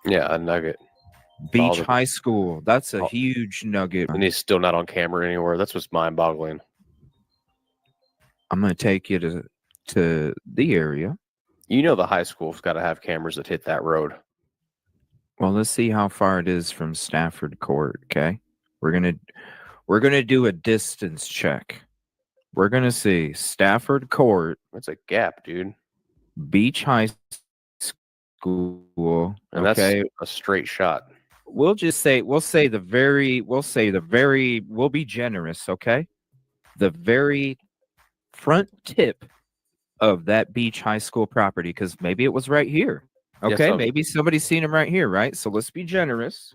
Yeah, a nugget. Beach the- High School. That's a Oh. huge nugget. And he's still not on camera anywhere. That's what's mind-boggling. I'm going to take you to the area. You know the high school's got to have cameras that hit that road. Well, let's see how far it is from Stafford Court, okay? We're going to do a distance check. We're going to see Stafford Court, That's a gap, dude. Beach High School, And okay? that's a straight shot. We'll be generous, okay? The very front tip of that Beach High School property, because maybe it was right here. Yeah, Okay, so- maybe somebody's seen him right here, right? So let's be generous.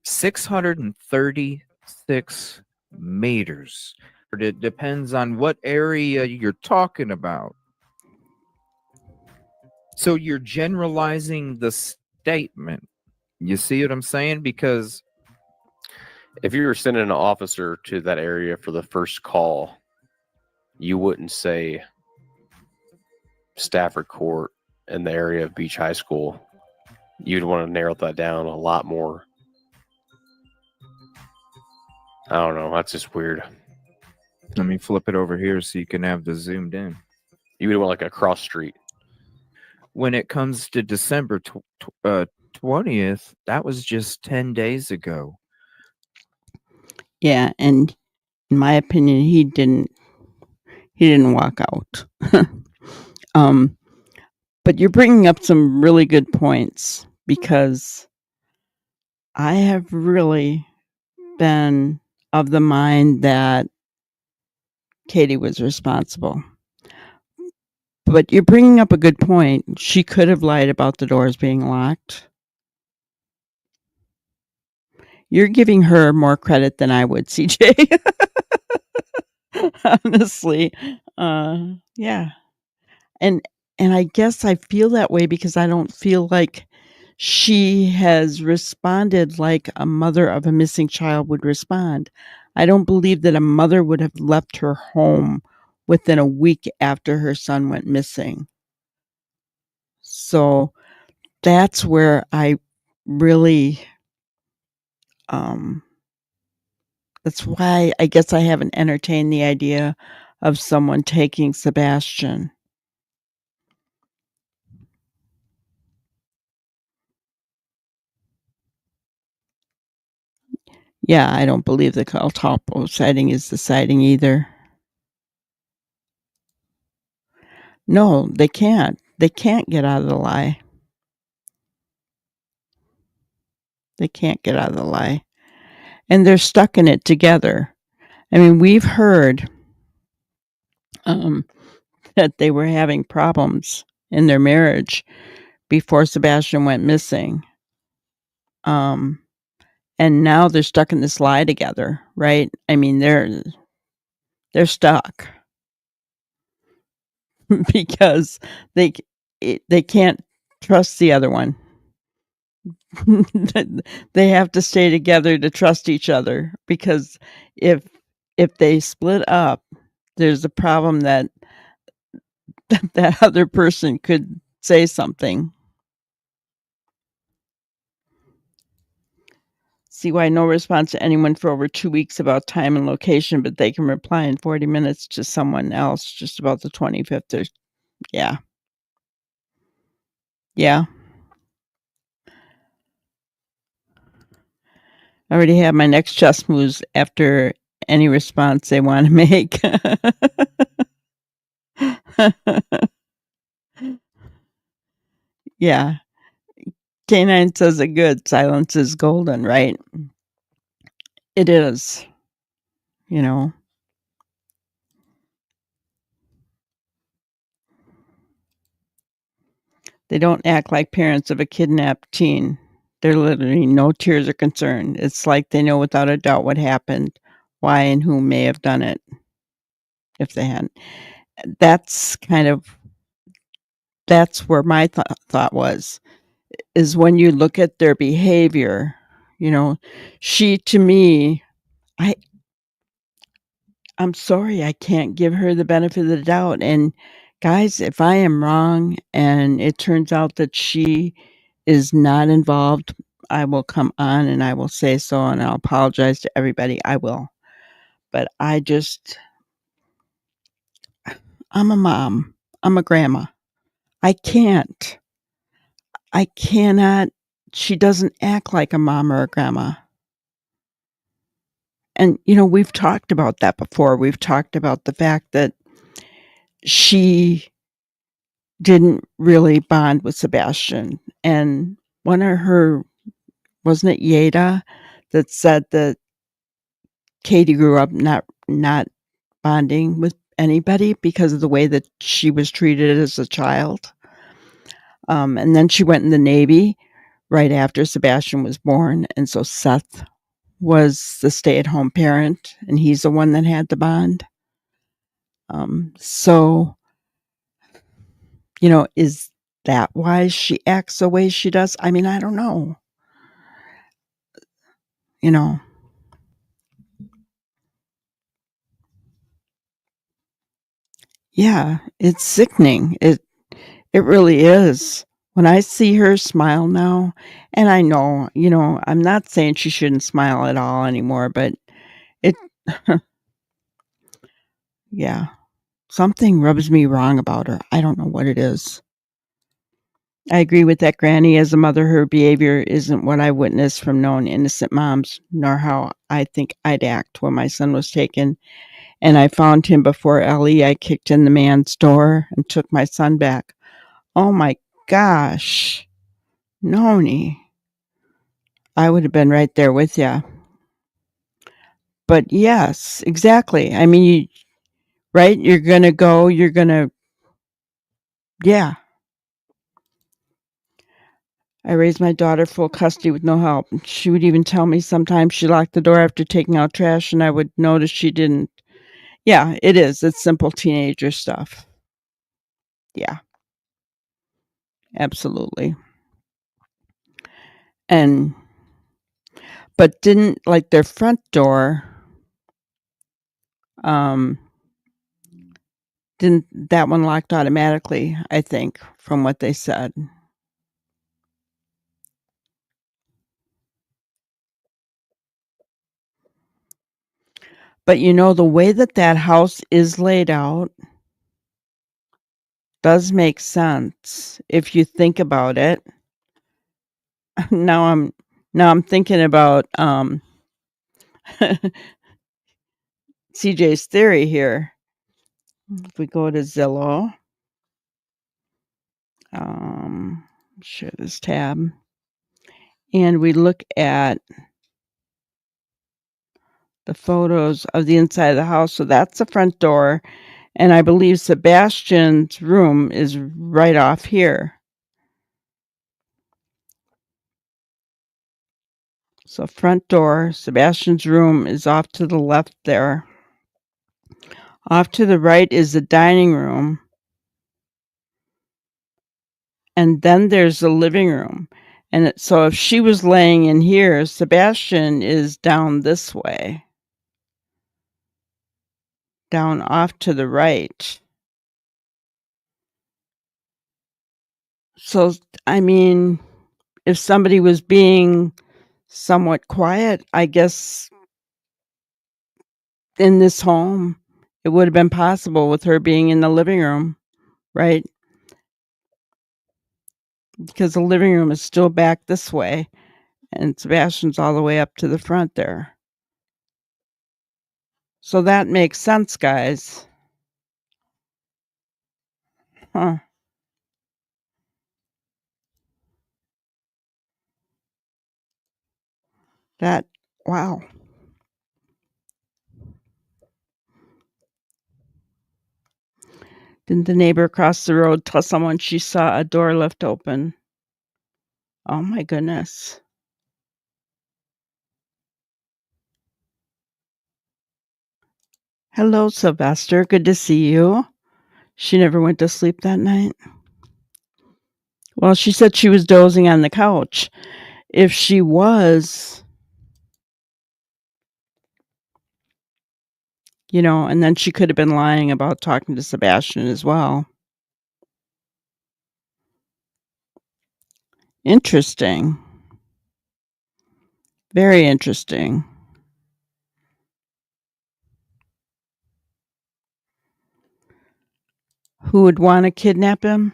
636 meters. It depends on what area you're talking about. So you're generalizing the statement. You see what I'm saying? Because If you were sending an officer to that area for the first call, you wouldn't say Stafford Court in the area of Beach High School. You'd want to narrow that down a lot more. I don't know. That's just weird. let me flip it over here so you can have the zoomed in. You would want like a cross street. When it comes to December 20th, that was just 10 days ago. Yeah, and in my opinion, he didn't walk out. But you're bringing up some really good points because I have really been of the mind that Katie was responsible. But you're bringing up a good point. She could have lied about the doors being locked. You're giving her more credit than I would, CJ. Honestly. Yeah. And I guess I feel that way because I don't feel like she has responded like a mother of a missing child would respond. I don't believe that a mother would have left her home within a week after her son went missing. So that's where I really, that's why I guess I haven't entertained the idea of someone taking Sebastian. Yeah, I don't believe the El Topo sighting is the sighting either. No, they can't. They can't get out of the lie. They can't get out of the lie. And they're stuck in it together. I mean, we've heard that they were having problems in their marriage before Sebastian went missing. And now they're stuck in this lie together, right? I mean, they're stuck because they can't trust the other one. They have to stay together to trust each other, because if they split up, there's a problem that that other person could say something. See why no response to anyone for over 2 weeks about time and location, but they can reply in 40 minutes to someone else just about the 25th. Or, yeah. Yeah. I already have my next chess moves after any response they want to make. Yeah. K9 says it good. Silence is golden, right? It is. You know. They don't act like parents of a kidnapped teen. They're literally no tears or concern. It's like they know without a doubt what happened, why and who may have done it, if they hadn't. That's where my thought was, is when you look at their behavior, you know, she, to me, I'm sorry, I can't give her the benefit of the doubt. And guys, if I am wrong and it turns out that she is not involved, I will come on and I will say so, and I'll apologize to everybody. I will. But I'm a mom. I'm a grandma. I cannot. She doesn't act like a mom or a grandma. And, we've talked about that before. We've talked about the fact that she didn't really bond with Sebastian. And one of her, wasn't it Yeda, that said that Katie grew up not bonding with anybody because of the way that she was treated as a child. And then she went in the Navy right after Sebastian was born. And so Seth was the stay-at-home parent, and he's the one that had the bond. So, is that why she acts the way she does? I mean, I don't know. Yeah, it's sickening. It really is. When I see her smile now, and I know, I'm not saying she shouldn't smile at all anymore, but it yeah, something rubs me wrong about her. I don't know what it is. I agree with that granny. As a mother, her behavior isn't what I witnessed from known innocent moms, nor how I think I'd act when my son was taken and I found him before Ellie. I kicked in the man's door and took my son back. Oh my gosh. Noni. I would have been right there with you. But yes, exactly. I mean, right? You're going to, yeah. I raised my daughter full custody with no help. She would even tell me sometimes she locked the door after taking out trash, and I would notice she didn't. Yeah, it is. It's simple teenager stuff. Yeah, absolutely. But didn't like their front door. Didn't that one locked automatically, I think, from what they said. But the way that house is laid out does make sense if you think about it. Now I'm thinking about CJ's theory here. If we go to Zillow, share this tab, and we look at the photos of the inside of the house. So that's the front door. And I believe Sebastian's room is right off here. So front door, Sebastian's room is off to the left there. Off to the right is the dining room. And then there's the living room. And so if she was laying in here, Sebastian is down this way. Down off to the right. So, I mean, if somebody was being somewhat quiet, I guess in this home, it would have been possible with her being in the living room, right? Because the living room is still back this way, and Sebastian's all the way up to the front there. So that makes sense, guys. Huh. Wow. Didn't the neighbor across the road tell someone she saw a door left open? Oh my goodness. Hello, Sylvester. Good to see you. She never went to sleep that night. Well, she said she was dozing on the couch. If she was, and then she could have been lying about talking to Sebastian as well. Interesting. Very interesting. Who would want to kidnap him?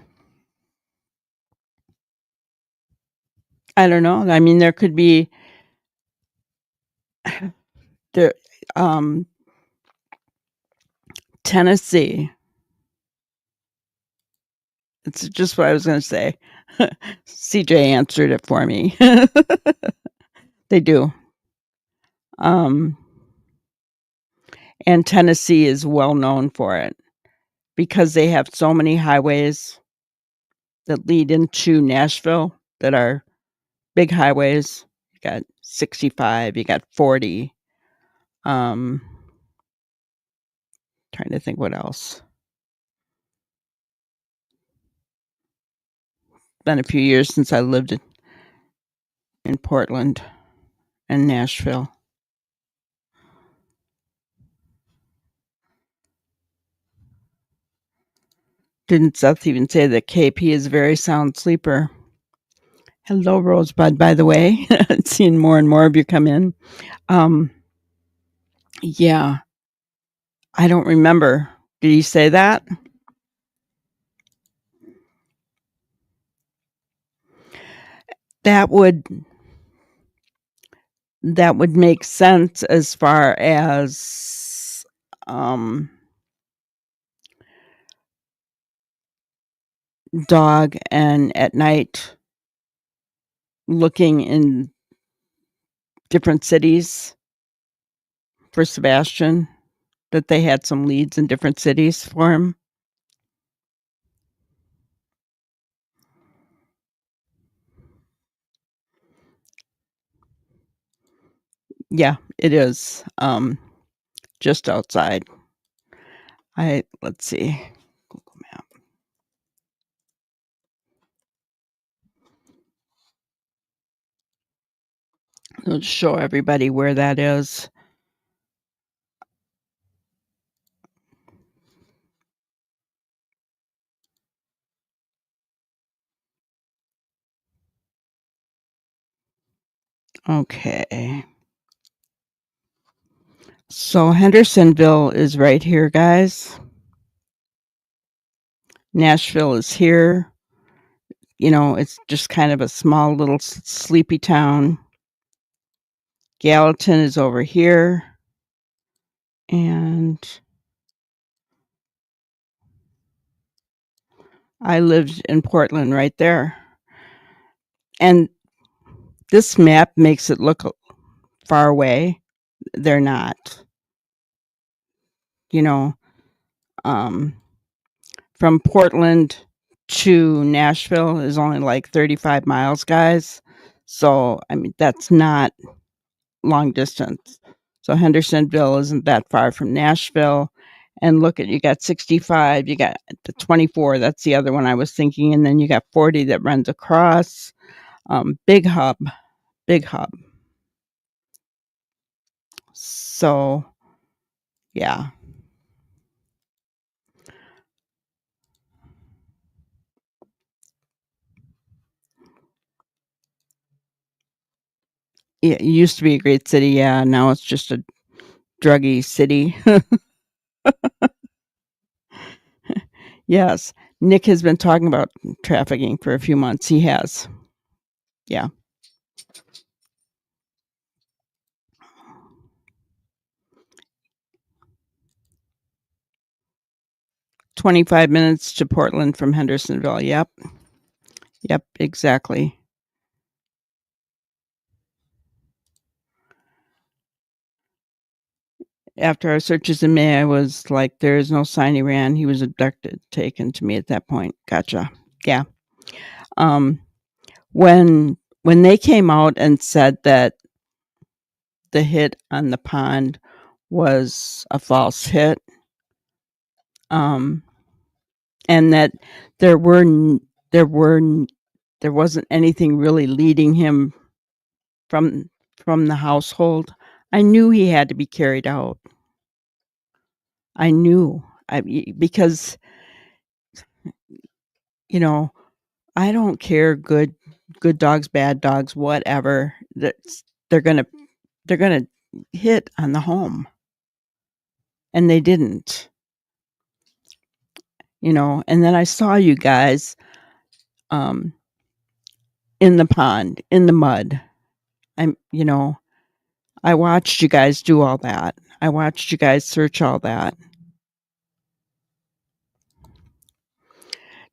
I don't know. I mean, there could be Tennessee. It's just what I was going to say. CJ answered it for me. They do. And Tennessee is well known for it because they have so many highways that lead into Nashville that are big highways. You got 65, you got 40. Trying to think what else. Been a few years since I lived in Portland and Nashville. Didn't Seth even say that KP is a very sound sleeper? Hello, Rosebud, by the way. Seeing more and more of you come in. Yeah. I don't remember. Did he say that? That would make sense as far as dog and at night looking in different cities for Sebastian, that they had some leads in different cities for him. Yeah, it is. Just outside. Let's see. Google Map. I'll show everybody where that is. Okay. So Hendersonville is right here, guys. Nashville is here. It's just kind of a small little sleepy town. Gallatin is over here. And I lived in Portland right there. And this map makes it look far away. They're not. You know, from Portland to Nashville is only like 35 miles, guys. So, I mean, that's not long distance. So Hendersonville isn't that far from Nashville. And look at, you got 65, you got the 24, that's the other one I was thinking. And then you got 40 that runs across. Big hub. So, yeah. It used to be a great city. Yeah. Now it's just a druggy city. Yes. Nick has been talking about trafficking for a few months. He has. Yeah. "25 minutes to Portland from Hendersonville." Yep. Yep, exactly. After our searches in May, I was like, "There is no sign he ran. He was abducted, taken to me at that point." Gotcha. Yeah. When they came out and said that the hit on the pond was a false hit, and that there wasn't anything really leading him from the household, I knew he had to be carried out. I knew. Because, you know, I don't care, good dogs, bad dogs, whatever. They're gonna hit on the home, and they didn't. And then I saw you guys, in the pond, in the mud. I watched you guys do all that. I watched you guys search all that.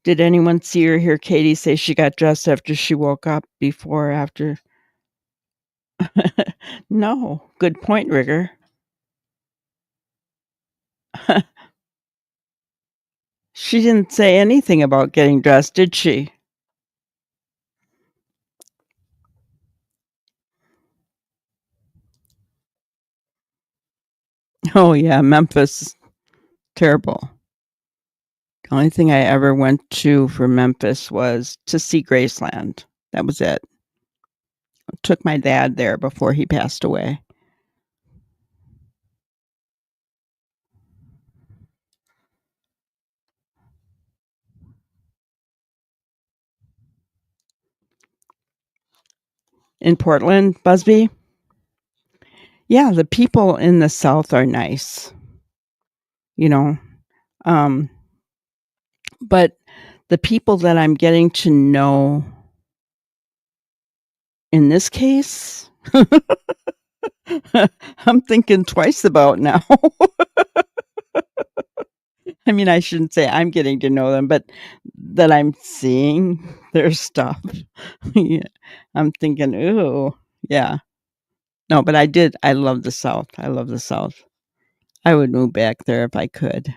Did anyone see or hear Katie say she got dressed after she woke up, before or after? No. Good point, Rigger. She didn't say anything about getting dressed, did she? Oh, yeah, Memphis. Terrible. The only thing I ever went to for Memphis was to see Graceland. That was it. I took my dad there before he passed away. In Portland, Busby? Yeah, the people in the South are nice. But the people that I'm getting to know in this case, I'm thinking twice about now. I mean, I shouldn't say I'm getting to know them, but that I'm seeing their stuff. Yeah. I'm thinking, ooh, yeah. No, but I love the South. I love the South. I would move back there if I could.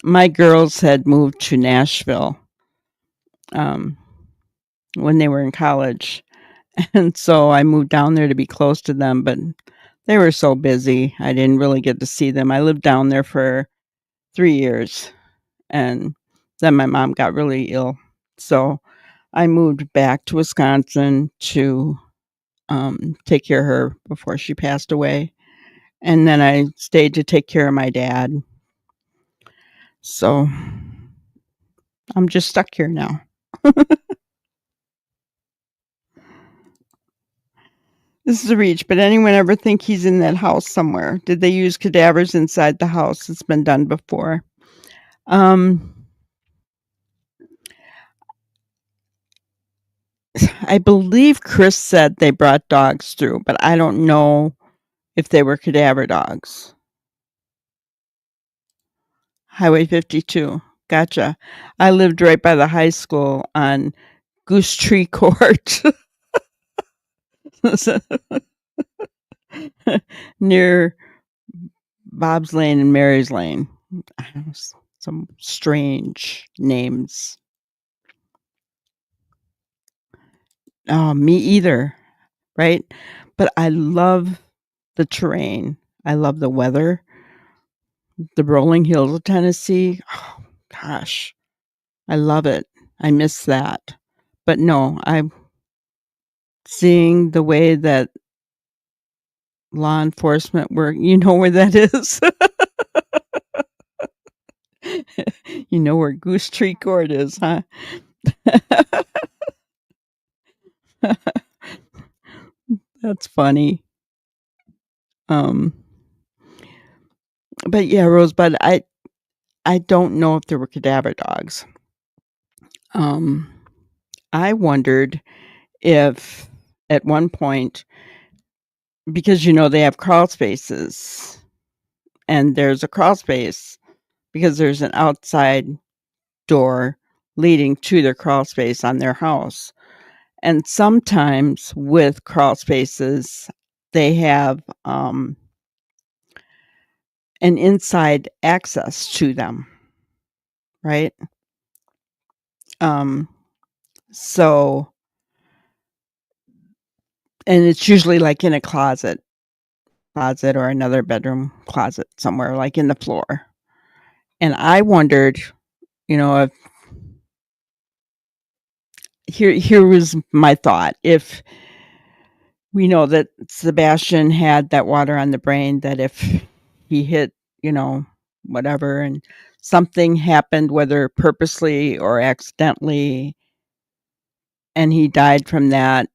My girls had moved to Nashville when they were in college. And so I moved down there to be close to them, but they were so busy. I didn't really get to see them. I lived down there for 3 years, and then my mom got really ill. So I moved back to Wisconsin to take care of her before she passed away. And then I stayed to take care of my dad. So I'm just stuck here now. This is a reach, but anyone ever think he's in that house somewhere? Did they use cadavers inside the house? It's been done before. I I believe Chris said they brought dogs through, but I don't know if they were cadaver dogs. Highway 52. Gotcha. I lived right by the high school on Goose Tree Court. Near Bob's Lane and Mary's Lane. Some strange names. Oh, me either. Right? But I love the terrain. I love the weather. The rolling hills of Tennessee. Oh, gosh. I love it. I miss that. But no, I'm seeing the way that law enforcement work. You know where that is? You know where Goose Tree Court is, huh? That's funny. But yeah, Rosebud, I don't know if there were cadaver dogs. I wondered if at one point, because they have crawl spaces, and there's a crawl space because there's an outside door leading to their crawl space on their house. And sometimes with crawl spaces, they have an inside access to them, right? So, and it's usually like in a closet or another bedroom closet somewhere, like in the floor. And I wondered, if here was my thought. If we know that Sebastian had that water on the brain, that if he hit, whatever, and something happened, whether purposely or accidentally, and he died from that,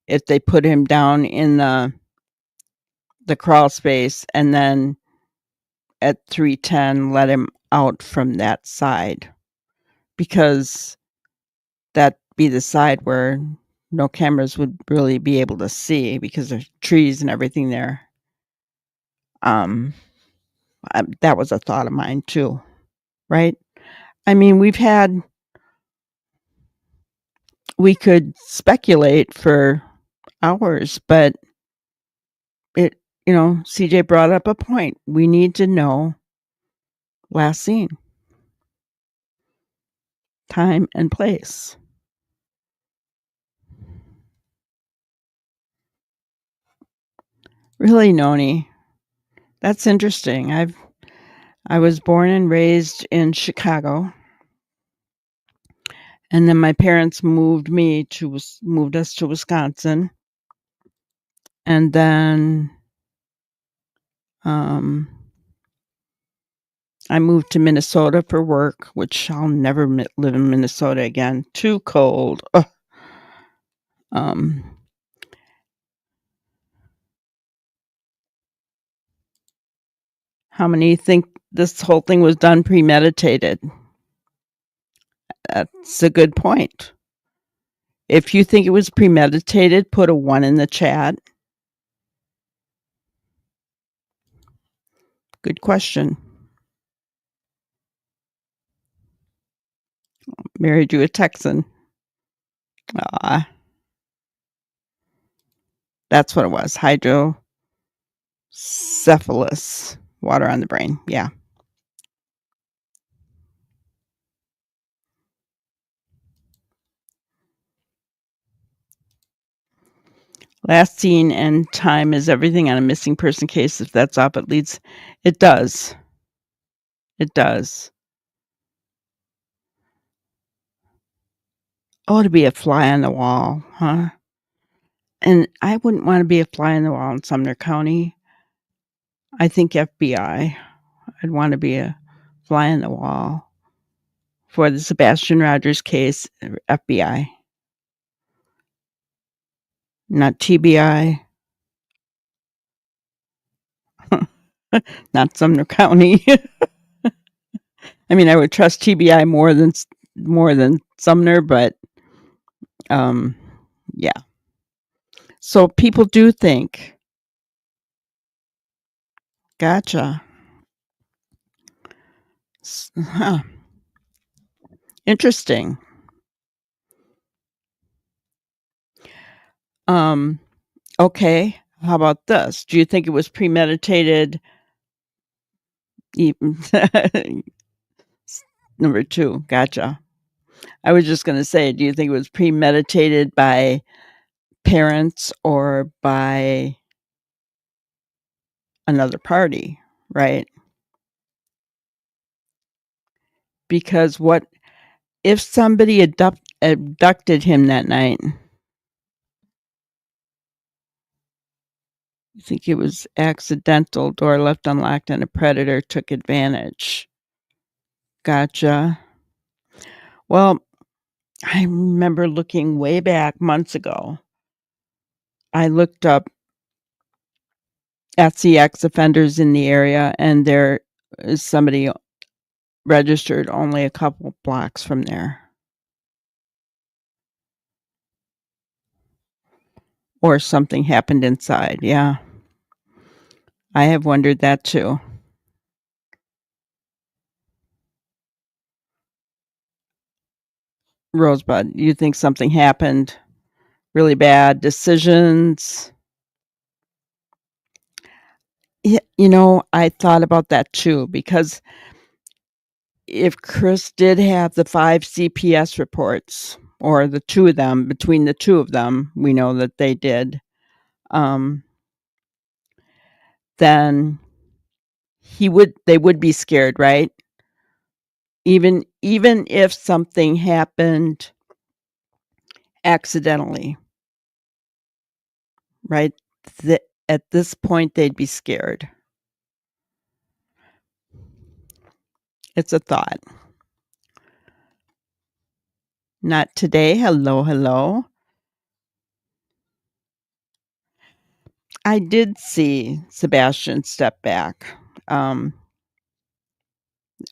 if they put him down in the crawl space and then at 310 let him out from that side, because that'd be the side where no cameras would really be able to see because there's trees and everything there. That was a thought of mine too, right? I mean, we could speculate for hours, but CJ brought up a point. We need to know last seen, time and place. Really, Noni? That's interesting. I was born and raised in Chicago, and then my parents moved us to Wisconsin, and then I moved to Minnesota for work, which I'll never live in Minnesota again. Too cold. Ugh. How many think this whole thing was done premeditated? That's a good point. If you think it was premeditated, put a 1 in the chat. Good question. Married you a Texan. That's what it was. Hydrocephalus. Water on the brain. Yeah. Last seen and time is everything on a missing person case. If that's off, it leads. It does. It does. Oh, to be a fly on the wall, huh? And I wouldn't want to be a fly on the wall in Sumner County. I think FBI. I'd want to be a fly on the wall for the Sebastian Rogers case, FBI. Not TBI. Not Sumner County. I mean, I would trust TBI more than Sumner, but Yeah. So people do think. Gotcha. Huh. Interesting. Okay. How about this? Do you think it was premeditated? Number 2. Gotcha. I was just going to say, do you think it was premeditated by parents or by another party, right? Because what if somebody abducted him that night? You think it was accidental, door left unlocked, and a predator took advantage? Gotcha. Well, I remember looking way back months ago. I looked up SCX offenders in the area, and there is somebody registered only a couple blocks from there. Or something happened inside, yeah. I have wondered that too. Rosebud, you think something happened really bad? Decisions? Yeah, I thought about that too, because if Chris did have the 5 CPS reports, or the 2 of them, between the 2 of them, we know that they did, then they would be scared, right? Even if something happened accidentally, right? At this point, they'd be scared. It's a thought. Not today. Hello, hello. I did see Sebastian step back.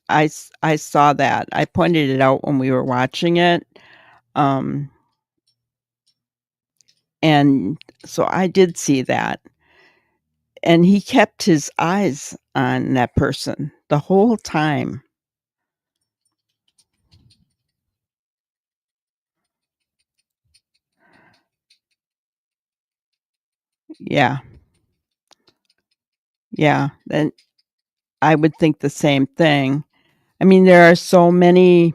I saw that. I pointed it out when we were watching it. And so I did see that. And he kept his eyes on that person the whole time. Yeah. Yeah. And I would think the same thing. I mean, there are so many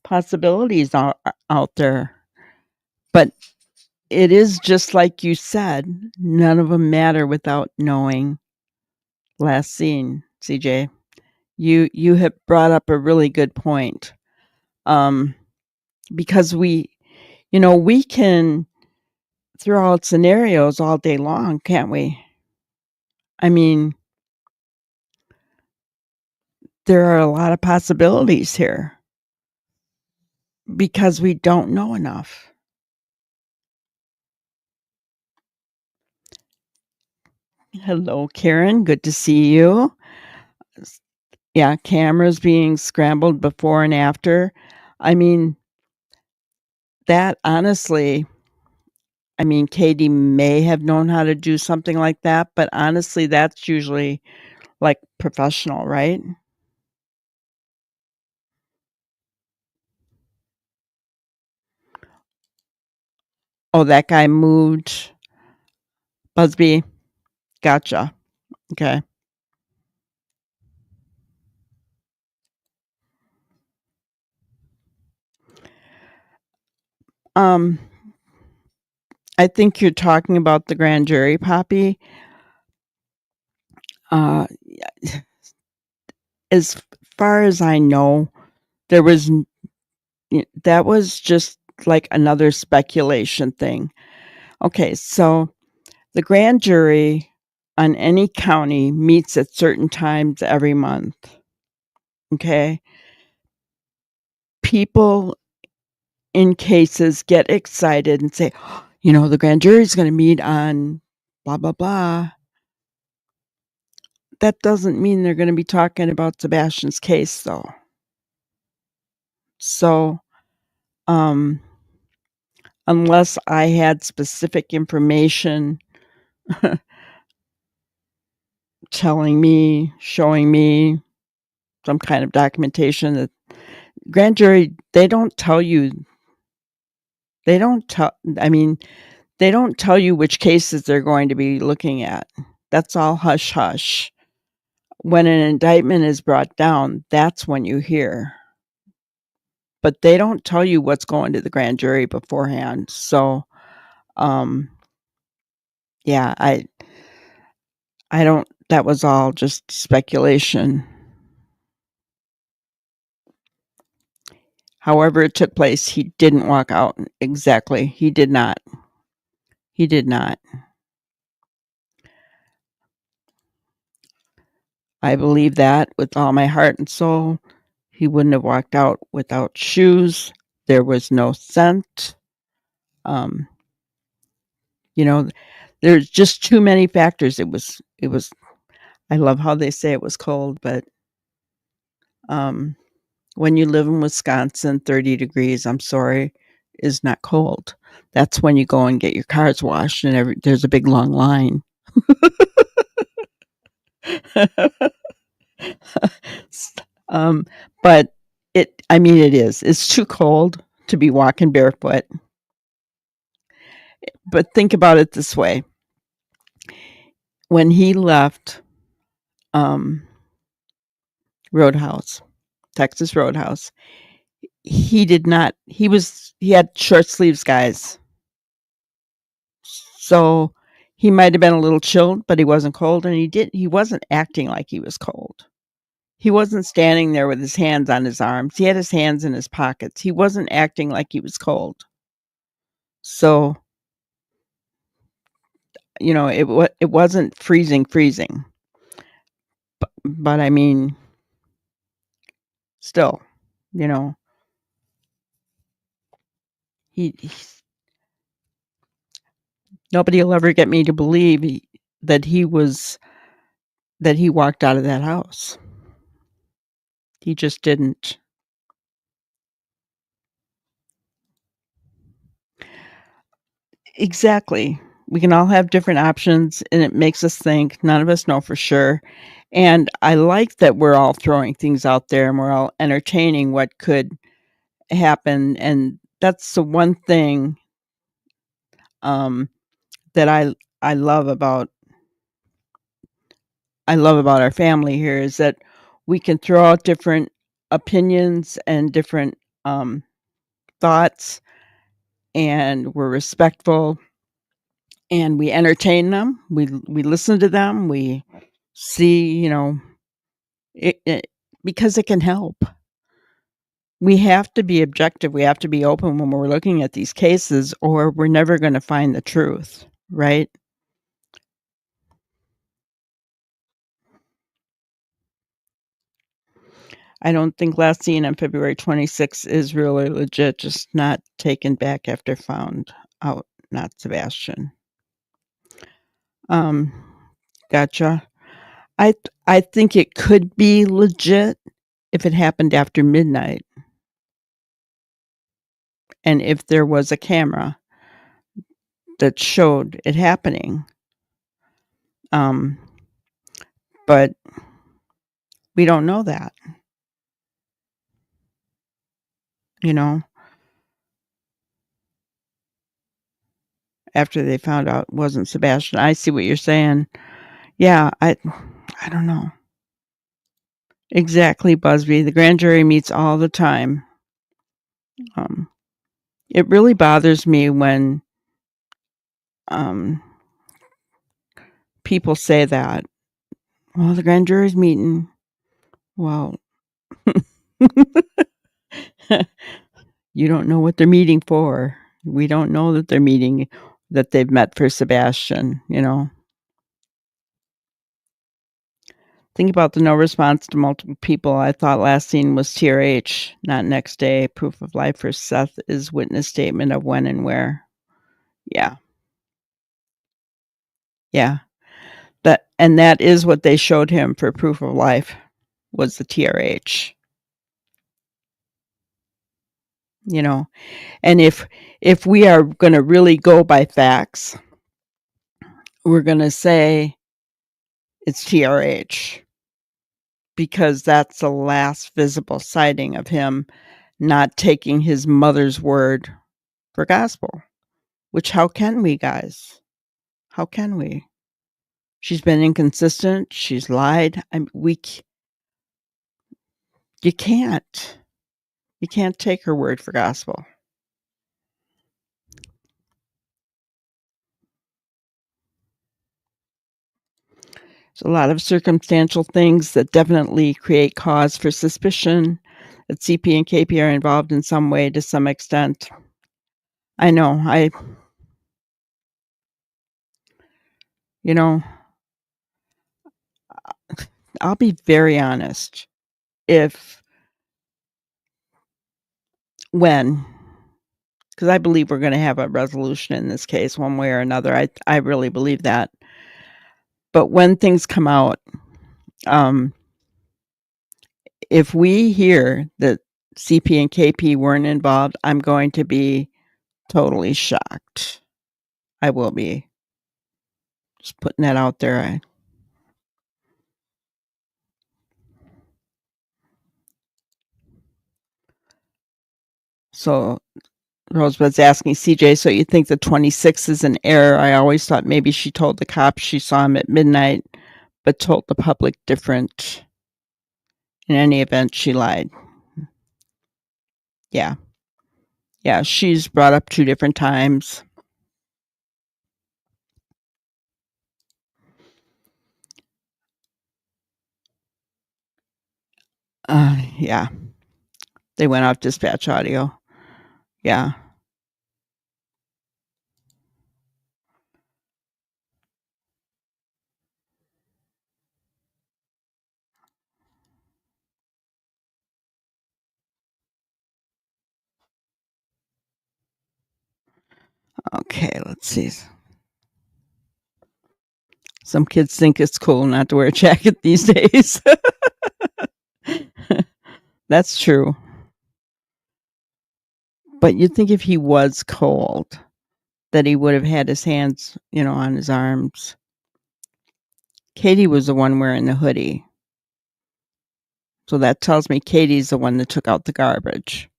possibilities out there. But it is just like you said, none of them matter without knowing. Last scene, CJ. You have brought up a really good point. Because we can throw out scenarios all day long, can't we? I mean, there are a lot of possibilities here because we don't know enough. Hello, Karen. Good to see you. Yeah, cameras being scrambled before and after. I mean, that honestly, Katie may have known how to do something like that, but honestly, that's usually like professional, right? Oh, that guy moved. Busby. Gotcha. Okay. I think you're talking about the grand jury, Poppy. As far as I know, that was just like another speculation thing. Okay, so the grand jury on any county meets at certain times every month. Okay. People in cases get excited and say, the grand jury is going to meet on blah, blah, blah. That doesn't mean they're going to be talking about Sebastian's case, though. So, unless I had specific information telling me, showing me some kind of documentation. That grand jury, they don't tell you which cases they're going to be looking at. That's all hush hush. When an indictment is brought down, that's when you hear. But they don't tell you what's going to the grand jury beforehand. So, yeah, I don't, that was all just speculation. However it took place, he didn't walk out. Exactly. He did not. He did not. I believe that with all my heart and soul. He wouldn't have walked out without shoes. There was no scent. There's just too many factors. It was, I love how they say it was cold, but when you live in Wisconsin, 30 degrees, I'm sorry, is not cold. That's when you go and get your cars washed and there's a big long line. But it is. It's too cold to be walking barefoot. But think about it this way. When he left Texas Roadhouse, he had short sleeves, guys. So he might have been a little chilled, but he wasn't cold, and he wasn't acting like he was cold. He wasn't standing there with his hands on his arms. He had his hands in his pockets. He wasn't acting like he was cold. So, it wasn't freezing. But I mean, still, nobody will ever get me to believe that he walked out of that house. He just didn't. Exactly. We can all have different options, and it makes us think. None of us know for sure. And I like that we're all throwing things out there and we're all entertaining what could happen. And that's the one thing that I love about our family here, is that we can throw out different opinions and different thoughts, and we're respectful, and we entertain them. We listen to them. We see, it because it can help. We have to be objective. We have to be open when we're looking at these cases, or we're never going to find the truth, right? I don't think last seen on February 26th is really legit, just not taken back after found out, not Sebastian. Gotcha. I think it could be legit if it happened after midnight, and if there was a camera that showed it happening. But we don't know that. After they found out it wasn't Sebastian. I see what you're saying. Yeah, I don't know. Exactly, Busby. The grand jury meets all the time. It really bothers me when people say that. Well, the grand jury's meeting. Well, you don't know what they're meeting for. We don't know that they've met for Sebastian, Think about the no response to multiple people. I thought last seen was TRH, not next day. Proof of life for Seth is witness statement of when and where. Yeah. Yeah. That is what they showed him for proof of life, was the TRH. you know. And if we are going to really go by facts, we're going to say it's TRH, because that's the last visible sighting of him not taking his mother's word for gospel. Which, how can we, guys? How can we? She's been inconsistent. She's lied. You can't. You can't take her word for gospel. There's a lot of circumstantial things that definitely create cause for suspicion that CP and KP are involved in some way to some extent. I know. I'll be very honest. Because I believe we're going to have a resolution in this case one way or another. I really believe that. But when things come out, if we hear that CP and KP weren't involved, I'm going to be totally shocked. I will be. Just putting that out there. So Rosebud's asking, CJ, so you think the 26 is an error? I always thought maybe she told the cops she saw him at midnight, but told the public different. In any event, she lied. Yeah. Yeah, she's brought up 2 different times. Yeah. They went off dispatch audio. Yeah. Okay, let's see. Some kids think it's cool not to wear a jacket these days. That's true. But you'd think if he was cold, that he would have had his hands, on his arms. Katie was the one wearing the hoodie. So that tells me Katie's the one that took out the garbage.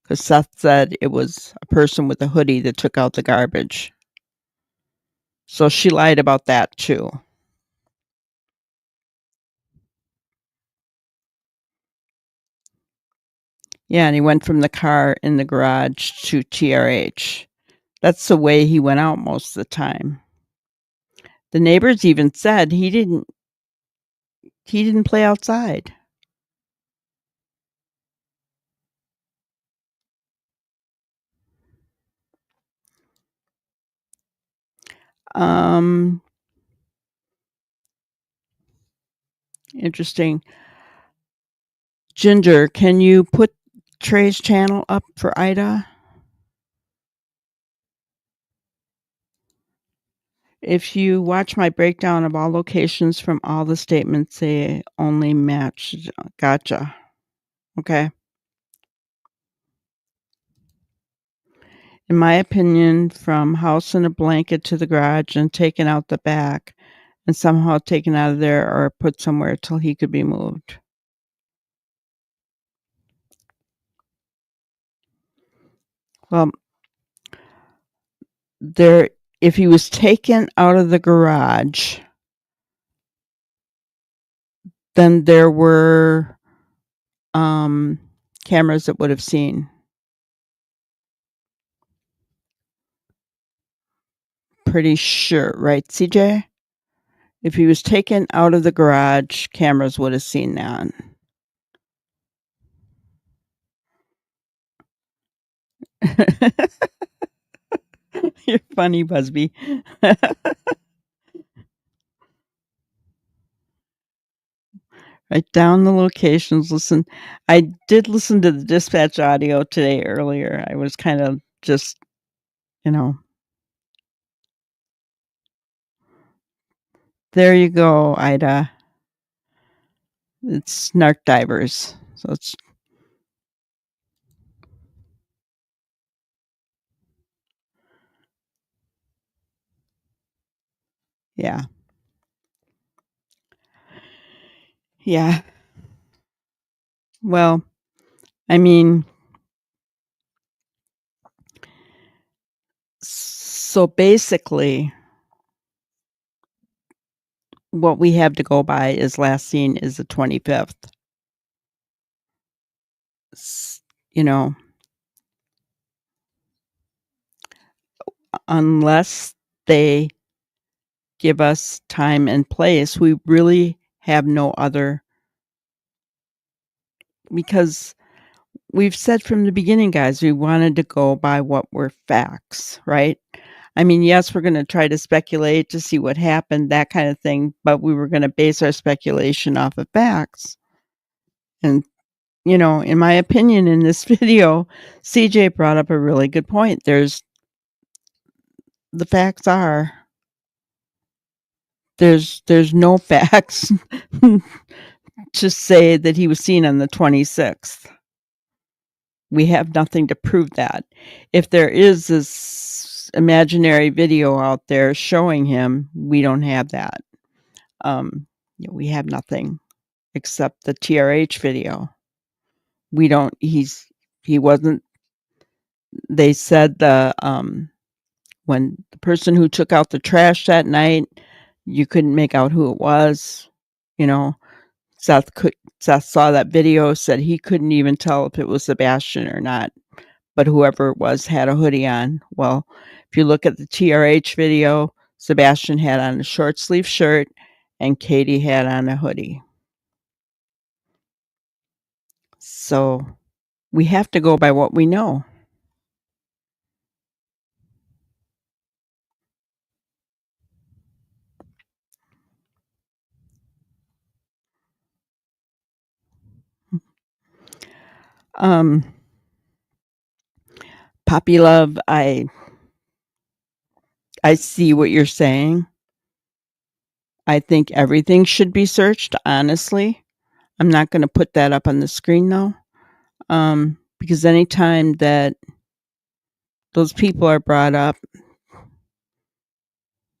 Because Seth said it was a person with a hoodie that took out the garbage. So she lied about that too. Yeah, and he went from the car in the garage to TRH. That's the way he went out most of the time. The neighbors even said he didn't play outside. Interesting. Ginger, can you put Trey's channel up for Ida? If you watch my breakdown of all locations from all the statements, they only match. Gotcha. Okay. In my opinion, from house in a blanket to the garage and taken out the back and somehow taken out of there or put somewhere till he could be moved. Well, if he was taken out of the garage, then there were cameras that would have seen. Pretty sure, right, CJ? If he was taken out of the garage, cameras would have seen that. You're funny, Busby. Write down the locations. Listen. I did listen to the dispatch audio today earlier. I was kind of just, There you go, Ida. It's Snark Divers. So it's Yeah. Yeah. Well, I mean, so basically, what we have to go by is last seen is the 25th. You know, unless they give us time and place, we really have no other, because we've said from the beginning, guys, we wanted to go by what were facts, right? I mean, yes, we're going to try to speculate to see what happened, that kind of thing, but we were going to base our speculation off of facts. And, in my opinion, in this video, CJ brought up a really good point. The facts are, there's no facts to say that he was seen on the 26th. We have nothing to prove that. If there is this imaginary video out there showing him, we don't have that. We have nothing except the TRH video. He wasn't, they said when the person who took out the trash that night, you couldn't make out who it was. Seth saw that video, said he couldn't even tell if it was Sebastian or not, but whoever it was had a hoodie on. Well, if you look at the TRH video, Sebastian had on a short sleeve shirt and Katie had on a hoodie. So we have to go by what we know. Poppy Love, I see what you're saying. I think everything should be searched, honestly. I'm not going to put that up on the screen, though, because anytime that those people are brought up,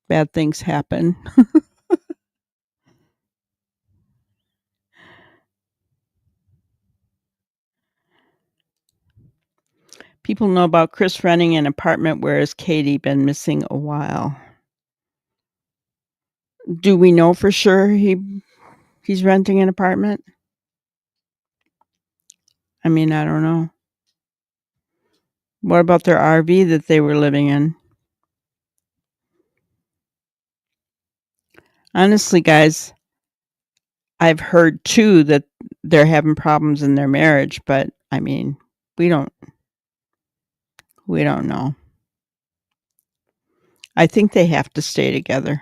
bad things happen. People know about Chris renting an apartment, whereas Katie been missing a while. Do we know for sure he's renting an apartment? I mean, I don't know. What about their RV that they were living in? Honestly, guys, I've heard too that they're having problems in their marriage, but I mean, we don't know. I think they have to stay together.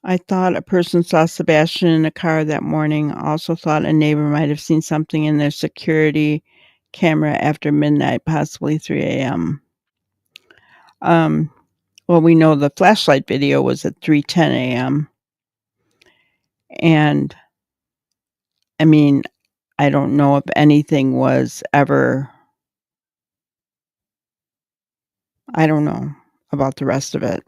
I thought a person saw Sebastian in a car that morning. Also thought a neighbor might have seen something in their security camera after midnight, possibly 3 a.m. Well, we know the flashlight video was at 3:10 a.m. And I mean, I don't know if anything was ever, I don't know about the rest of it.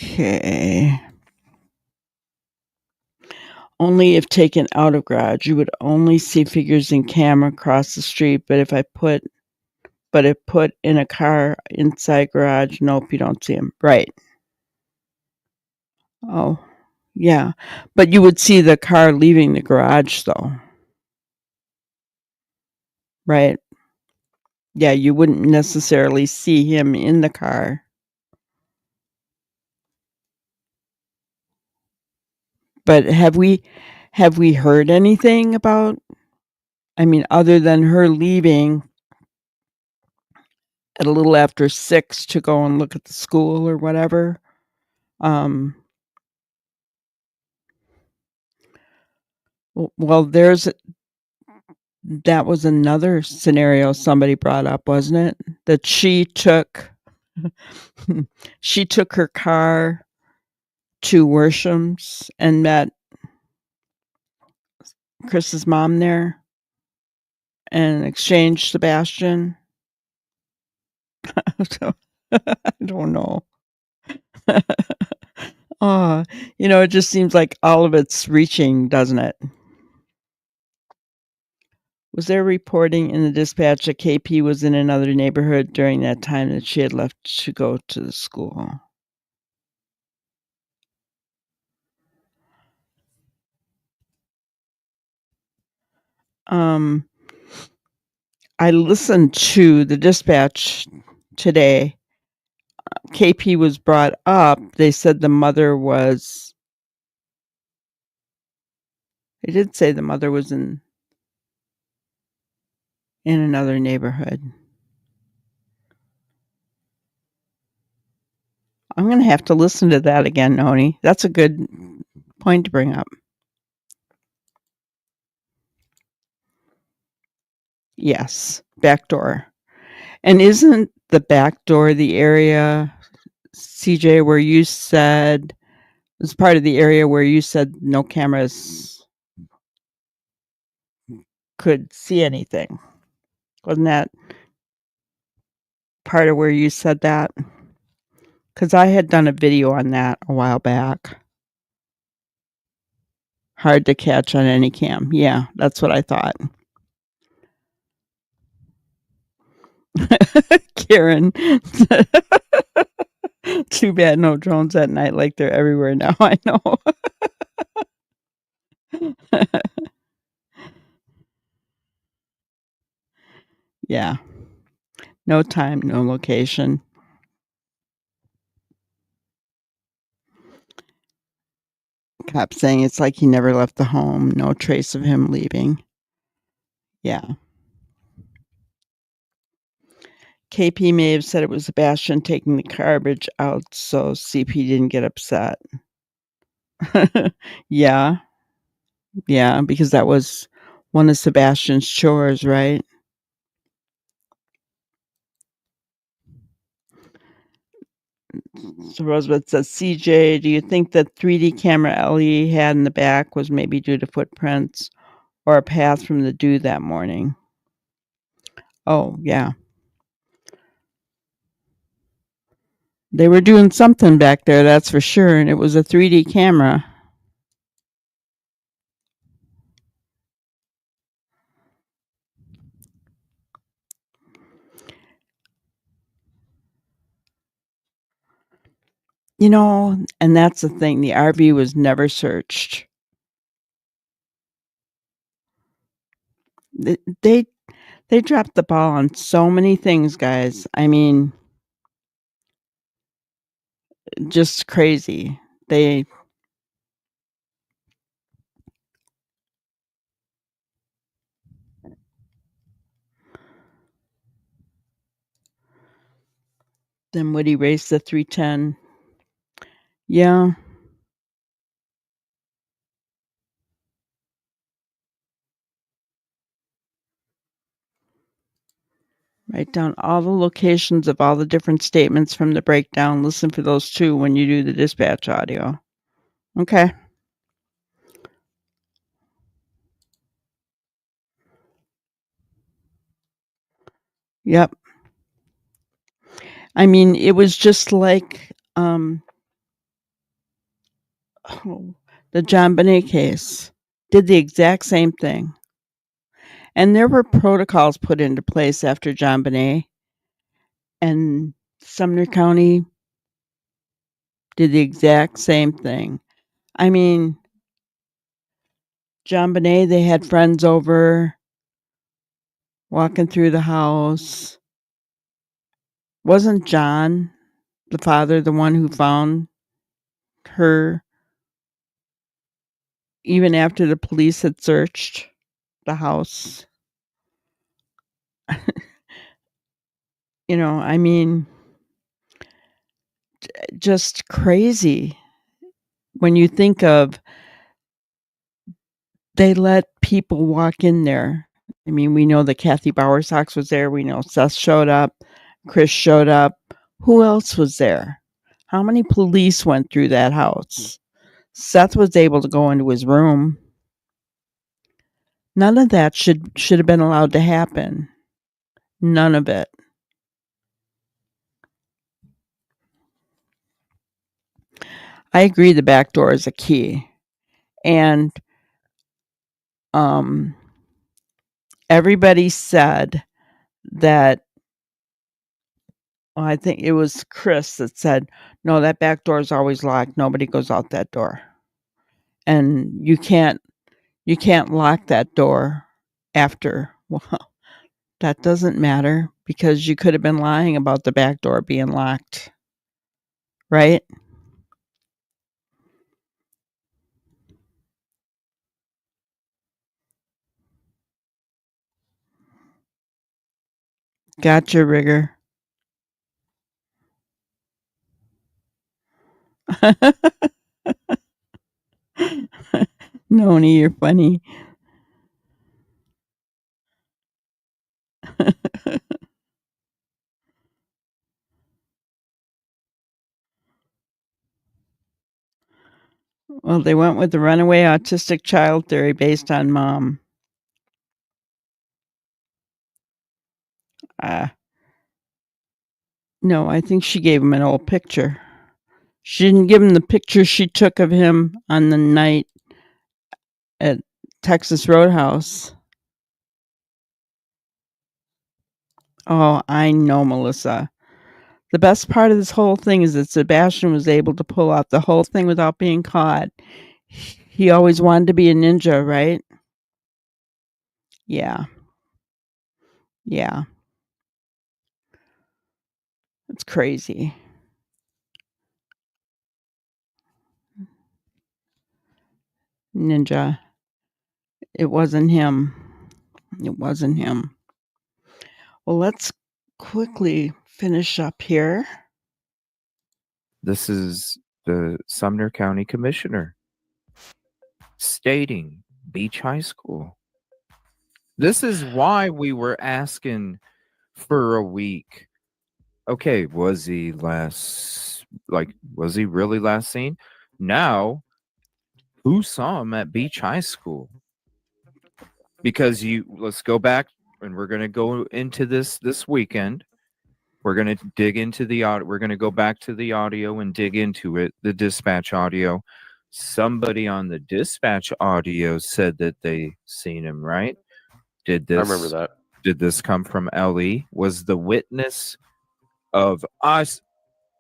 Okay. Only if taken out of garage, you would only see figures in camera across the street. But if put in a car inside garage, nope, you don't see them. Right. Oh, yeah. But you would see the car leaving the garage, though. Right. Yeah, you wouldn't necessarily see him in the car. But have we heard anything about, I mean, other than her leaving at a little after 6 to go and look at the school or whatever? Well, that was another scenario somebody brought up, wasn't it? That she took She took her car to Worsham's and met Chris's mom there and exchanged Sebastian. So, I don't know. Oh, it just seems like all of it's reaching, doesn't it? Was there reporting in the dispatch that KP was in another neighborhood during that time that she had left to go to the school? I listened to the dispatch today. KP was brought up. They said the mother was. They did say the mother was in another neighborhood. I'm going to have to listen to that again, Noni. That's a good point to bring up. Yes, back door. And isn't the back door the area, CJ, where you said, it's part of the area where you said no cameras could see anything? Wasn't that part of where you said that? Because I had done a video on that a while back. Hard to catch on any cam. Yeah, that's what I thought. Karen. Too bad no drones at night, like they're everywhere now. I know. Yeah. No time, no location. Cop saying it's like he never left the home. No trace of him leaving. Yeah. KP may have said it was Sebastian taking the garbage out so CP didn't get upset. Yeah. Yeah, because that was one of Sebastian's chores, right? So Rosebud says, CJ, do you think the 3D camera Ellie had in the back was maybe due to footprints or a path from the dew that morning? Oh, yeah. They were doing something back there, that's for sure, and it was a 3D camera. And that's the thing, the RV was never searched. They dropped the ball on so many things, guys. I mean, just crazy. Then would he race the 310? Yeah. Write down all the locations of all the different statements from the breakdown. Listen for those too when you do the dispatch audio. Okay. Yep. I mean, it was just like the John Bonet case. Did the exact same thing. And there were protocols put into place after John Bonet. And Sumner County did the exact same thing. I mean, John Bonet, they had friends over walking through the house. Wasn't John, the father, the one who found her even after the police had searched the house? I mean, just crazy when you think of they let people walk in there. I mean, we know that Kathy Bowersox was there. We know Seth showed up. Chris showed up. Who else was there? How many police went through that house? Seth was able to go into his room. None of that should have been allowed to happen. None of it. I agree the back door is a key. And everybody said that, well, I think it was Chris that said, no, that back door is always locked. Nobody goes out that door. And you can't lock that door after. Well, that doesn't matter because you could have been lying about the back door being locked. Right? Gotcha, Rigger. Noni, you're funny. Well, they went with the runaway autistic child theory based on mom. No, I think she gave him an old picture. She didn't give him the picture she took of him on the night at Texas Roadhouse. Oh, I know, Melissa. The best part of this whole thing is that Sebastian was able to pull off the whole thing without being caught. He always wanted to be a ninja, right? Yeah. Yeah. It's crazy. Ninja. It wasn't him. It wasn't him. Well, let's quickly finish up here. This is the Sumner County Commissioner stating Beach High School. This is why we were asking for a week. Okay, was he really last seen? Now, who saw him at Beach High School? Because let's go back and we're going to go into this weekend. We're going to dig into the audio. We're going to go back to the audio and dig into it, the dispatch audio. Somebody on the dispatch audio said that they seen him, right? I remember that. Did this come from Ellie? Was the witness of us,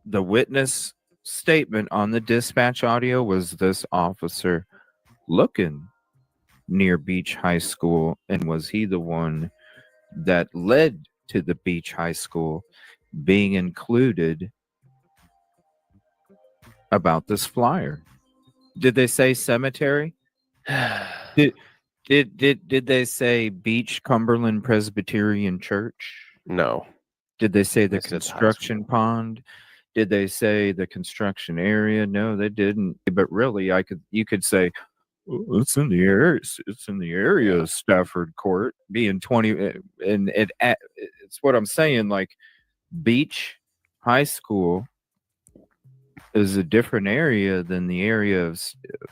the witness statement on the dispatch audio, was this officer looking near Beach High School? And was he the one that led to the Beach High School being included about this flyer? Did they say cemetery? Did they say Beach Cumberland Presbyterian Church? No. Did they say the They said high construction pond? Did they say the construction area? No, they didn't. But really, you could say, "Oh, it's in the area. It's in the area of Stafford Court, being 20." And it's what I'm saying. Like, Beach High School is a different area than the area of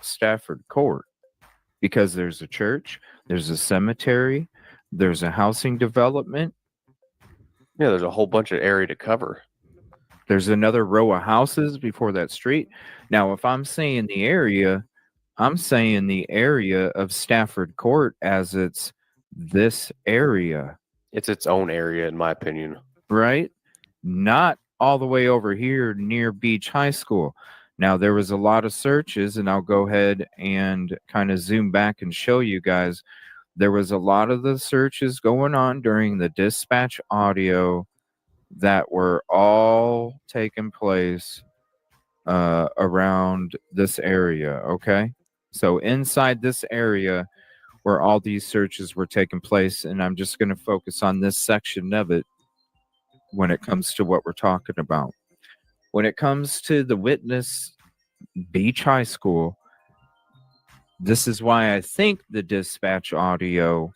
Stafford Court, because there's a church, there's a cemetery, there's a housing development. Yeah, there's a whole bunch of area to cover. There's another row of houses before that street. Now, if I'm saying the area, I'm saying the area of Stafford Court as it's this area. It's its own area, in my opinion. Right? Not all the way over here near Beach High School. Now, there was a lot of searches, and I'll go ahead and kind of zoom back and show you guys. There was a lot of the searches going on during the dispatch audio that were all taking place around this area, okay? So inside this area where all these searches were taking place, and I'm just going to focus on this section of it when it comes to what we're talking about. When it comes to the witness, Beach High School, this is why I think the dispatch audio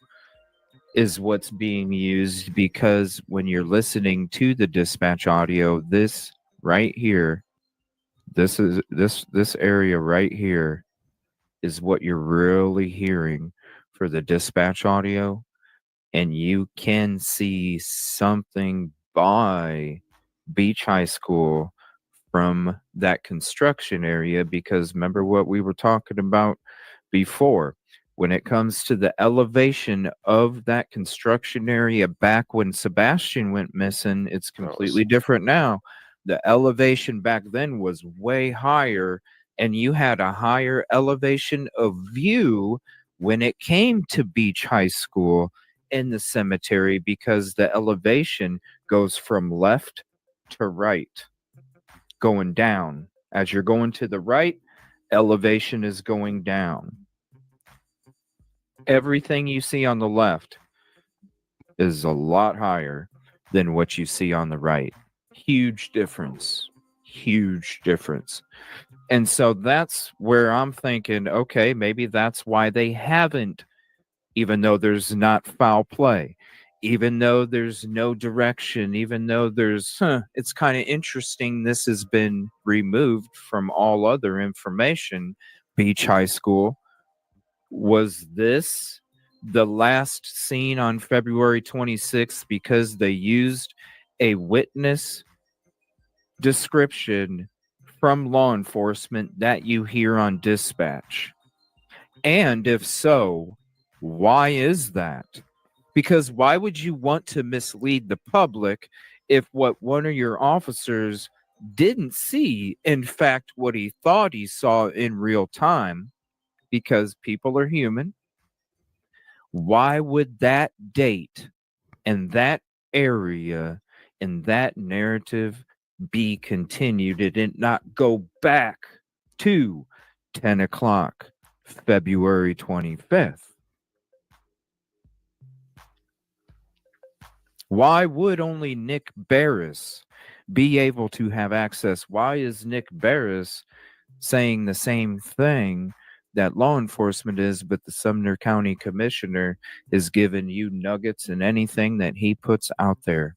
is what's being used, because when you're listening to the dispatch audio, this right here, this area right here is what you're really hearing for the dispatch audio. And you can see something by Beach High School from that construction area, because remember what we were talking about before. When it comes to the elevation of that construction area back when Sebastian went missing, it's completely different now. The elevation back then was way higher, and you had a higher elevation of view when it came to Beach High School in the cemetery, because the elevation goes from left to right, going down. As you're going to the right, elevation is going down. Everything you see on the left is a lot higher than what you see on the right. Huge difference. Huge difference. And so that's where I'm thinking, okay, maybe that's why they haven't, even though there's not foul play, even though there's no direction, even though it's kind of interesting. This has been removed from all other information. Beach High School. Was this the last seen on February 26th because they used a witness description from law enforcement that you hear on dispatch? And if so, why is that? Because why would you want to mislead the public if what one of your officers didn't see, in fact, what he thought he saw in real time? Because people are human. Why would that date and that area and that narrative be continued? It did not go back to 10 o'clock, February 25th. Why would only Nick Barris be able to have access? Why is Nick Barris saying the same thing that law enforcement is, but the Sumner County Commissioner is giving you nuggets and anything that he puts out there?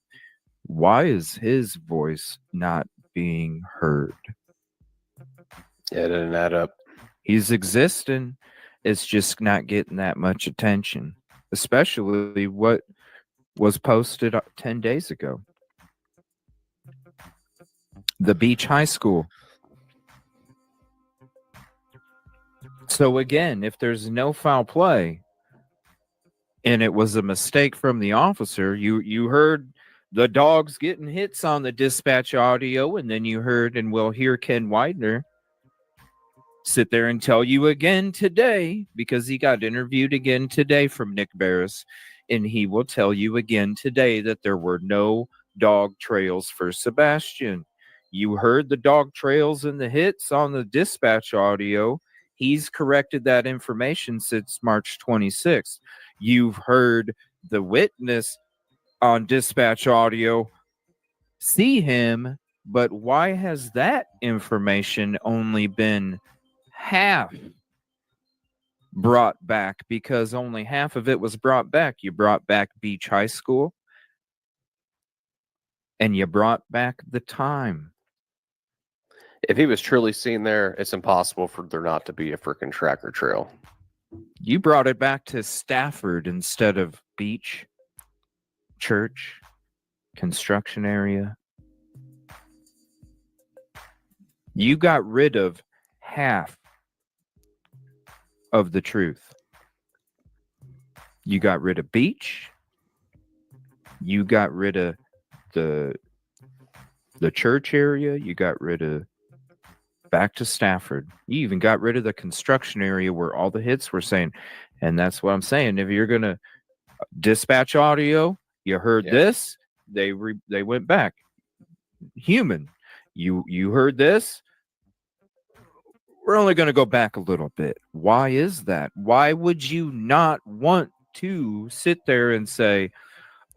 Why is his voice not being heard? Yeah, it didn't add up. He's existing. It's just not getting that much attention, especially what was posted 10 days ago. The Beach High School. So again, if there's no foul play and it was a mistake from the officer, you heard the dogs getting hits on the dispatch audio, and then you heard, and we'll hear Ken Widener sit there and tell you again today, because he got interviewed again today from Nick Barris, and he will tell you again today that there were no dog trails for Sebastian. You heard the dog trails and the hits on the dispatch audio. He's corrected that information since March 26th. You've heard the witness on dispatch audio see him, but why has that information only been half brought back? Because only half of it was brought back. You brought back Beach High School, and you brought back the time. If he was truly seen there, it's impossible for there not to be a freaking tracker trail. You brought it back to Stafford instead of Beach, church, construction area. You got rid of half of the truth. You got rid of Beach. You got rid of the church area. You got rid of back to Stafford. You even got rid of the construction area where all the hits were saying. And that's what I'm saying. If you're going to dispatch audio, you heard this, they went back. Human. You heard this. We're only going to go back a little bit. Why is that? Why would you not want to sit there and say,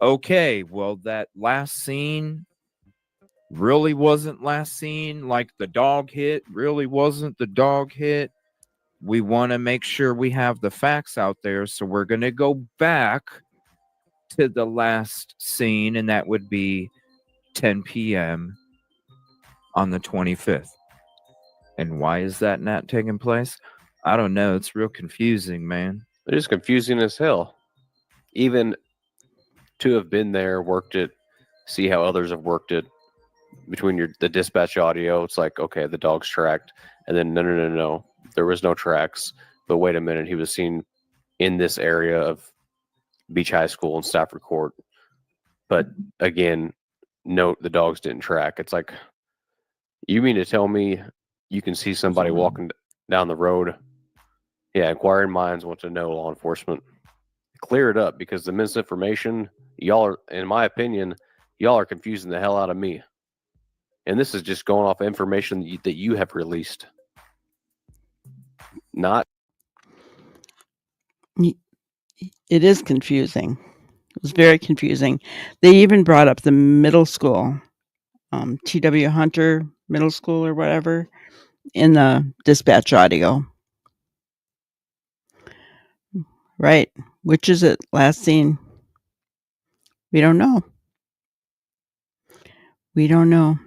okay, well, that last scene really wasn't last scene, like the dog hit really wasn't the dog hit. We want to make sure we have the facts out there, so we're going to go back to the last scene, and that would be 10 p.m. on the 25th. And why is that not taking place? I don't know. It's real confusing, man. It is confusing as hell. Even to have been there, worked it, see how others have worked it. Between the dispatch audio, it's like, okay, the dog's tracked, and then no, there was no tracks. But wait a minute, he was seen in this area of Beach High School and Stafford Court. But again, note the dogs didn't track. It's like, you mean to tell me you can see somebody walking down the road? Yeah, inquiring minds want to know, law enforcement. Clear it up, because the misinformation, y'all are, in my opinion, y'all are confusing the hell out of me. And this is just going off information that you have released. Not. It is confusing. It was very confusing. They even brought up the middle school, T.W. Hunter Middle School or whatever, in the dispatch audio. Right. Which is it? Last scene. We don't know. We don't know.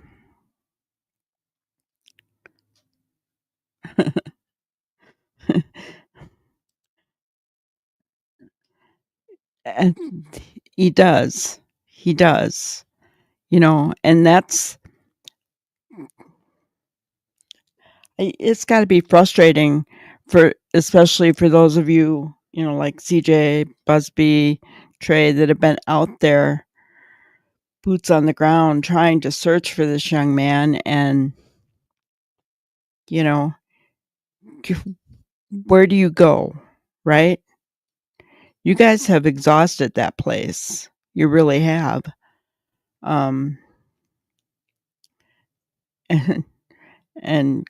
And he does. He does. And that's, it's got to be frustrating especially for those of you, like CJ, Busby, Trey, that have been out there, boots on the ground, trying to search for this young man. And, where do you go? Right? You guys have exhausted that place. You really have. And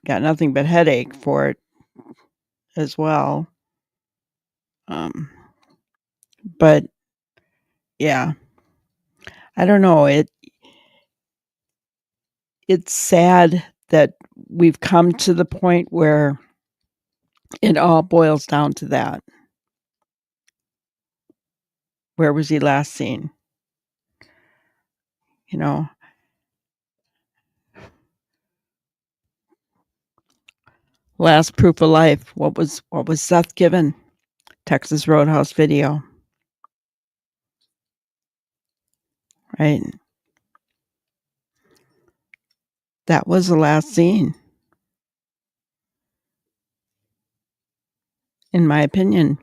got nothing but headache for it as well. But yeah, I don't know. It's sad that we've come to the point where it all boils down to that. Where was he last seen? Last proof of life. What was Seth given? Texas Roadhouse video. Right? That was the last scene. In my opinion.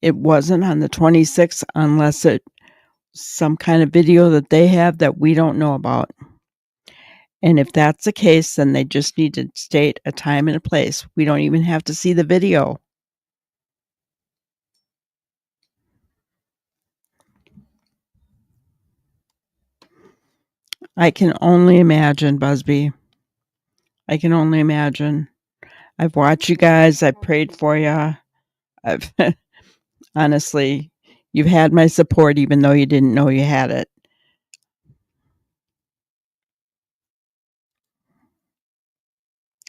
It wasn't on the 26th unless it some kind of video that they have that we don't know about. And if that's the case, then they just need to state a time and a place. We don't even have to see the video. I can only imagine, Busby. I can only imagine. I've watched you guys. I've prayed for you. I've honestly, you've had my support even though you didn't know you had it.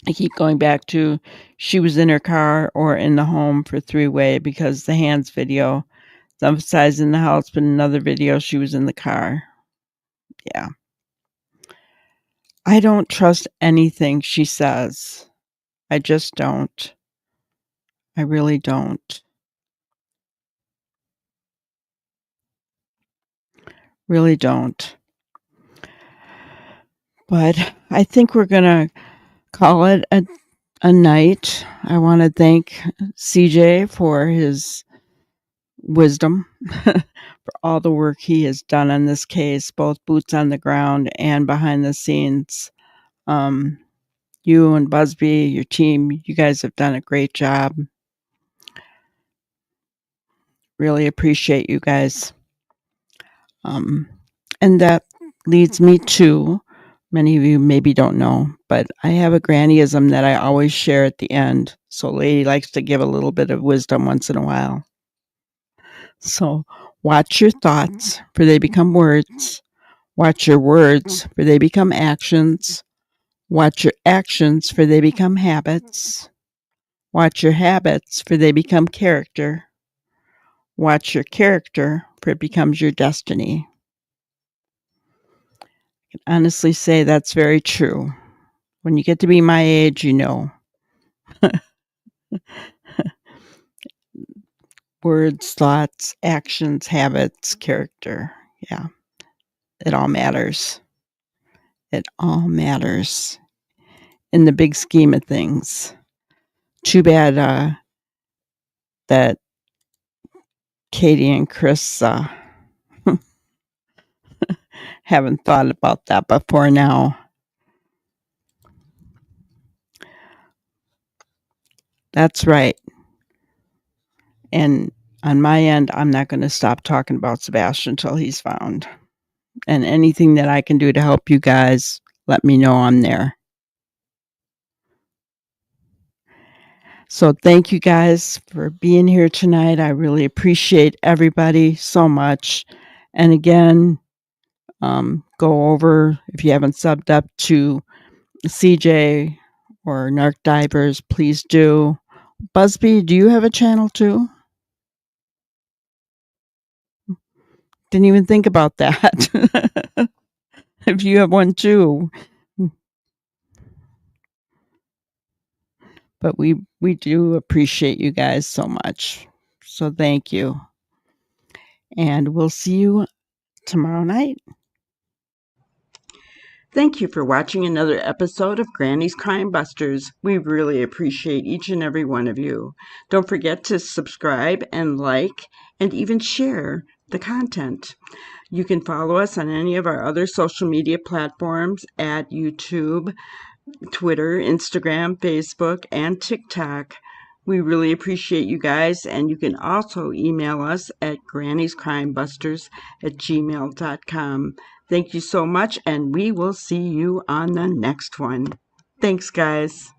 I keep going back to she was in her car or in the home for three-way because the hands video is emphasized in the house, but in another video she was in the car. Yeah. I don't trust anything she says. I just don't. I really don't. Really don't. But I think we're going to call it a night. I want to thank CJ for his wisdom, for all the work he has done on this case, both boots on the ground and behind the scenes. You and Busby, your team, you guys have done a great job. Really appreciate you guys. And that leads me to, many of you maybe don't know, but I have a grannyism that I always share at the end. So Lady likes to give a little bit of wisdom once in a while. So watch your thoughts, for they become words. Watch your words, for they become actions. Watch your actions, for they become habits. Watch your habits, for they become character. Watch your character, for it becomes your destiny. I can honestly say that's very true. When you get to be my age, you know. Words, thoughts, actions, habits, character. Yeah, it all matters. It all matters in the big scheme of things. Too bad that Katie and Chris haven't thought about that before now. That's right. And on my end, I'm not going to stop talking about Sebastian until he's found. And anything that I can do to help you guys, let me know I'm there. So thank you guys for being here tonight. I really appreciate everybody so much. And again, go over, if you haven't subbed up to CJ or Narc Divers, please do. Busby, do you have a channel too? Didn't even think about that. If you have one too. But we do appreciate you guys so much. So thank you. And we'll see you tomorrow night. Thank you for watching another episode of Granny's Crime Busters. We really appreciate each and every one of you. Don't forget to subscribe and like and even share the content. You can follow us on any of our other social media platforms at YouTube, Twitter, Instagram, Facebook, and TikTok. We really appreciate you guys, and you can also email us at granniescrimebusters@gmail.com. Thank you so much, and we will see you on the next one. Thanks, guys.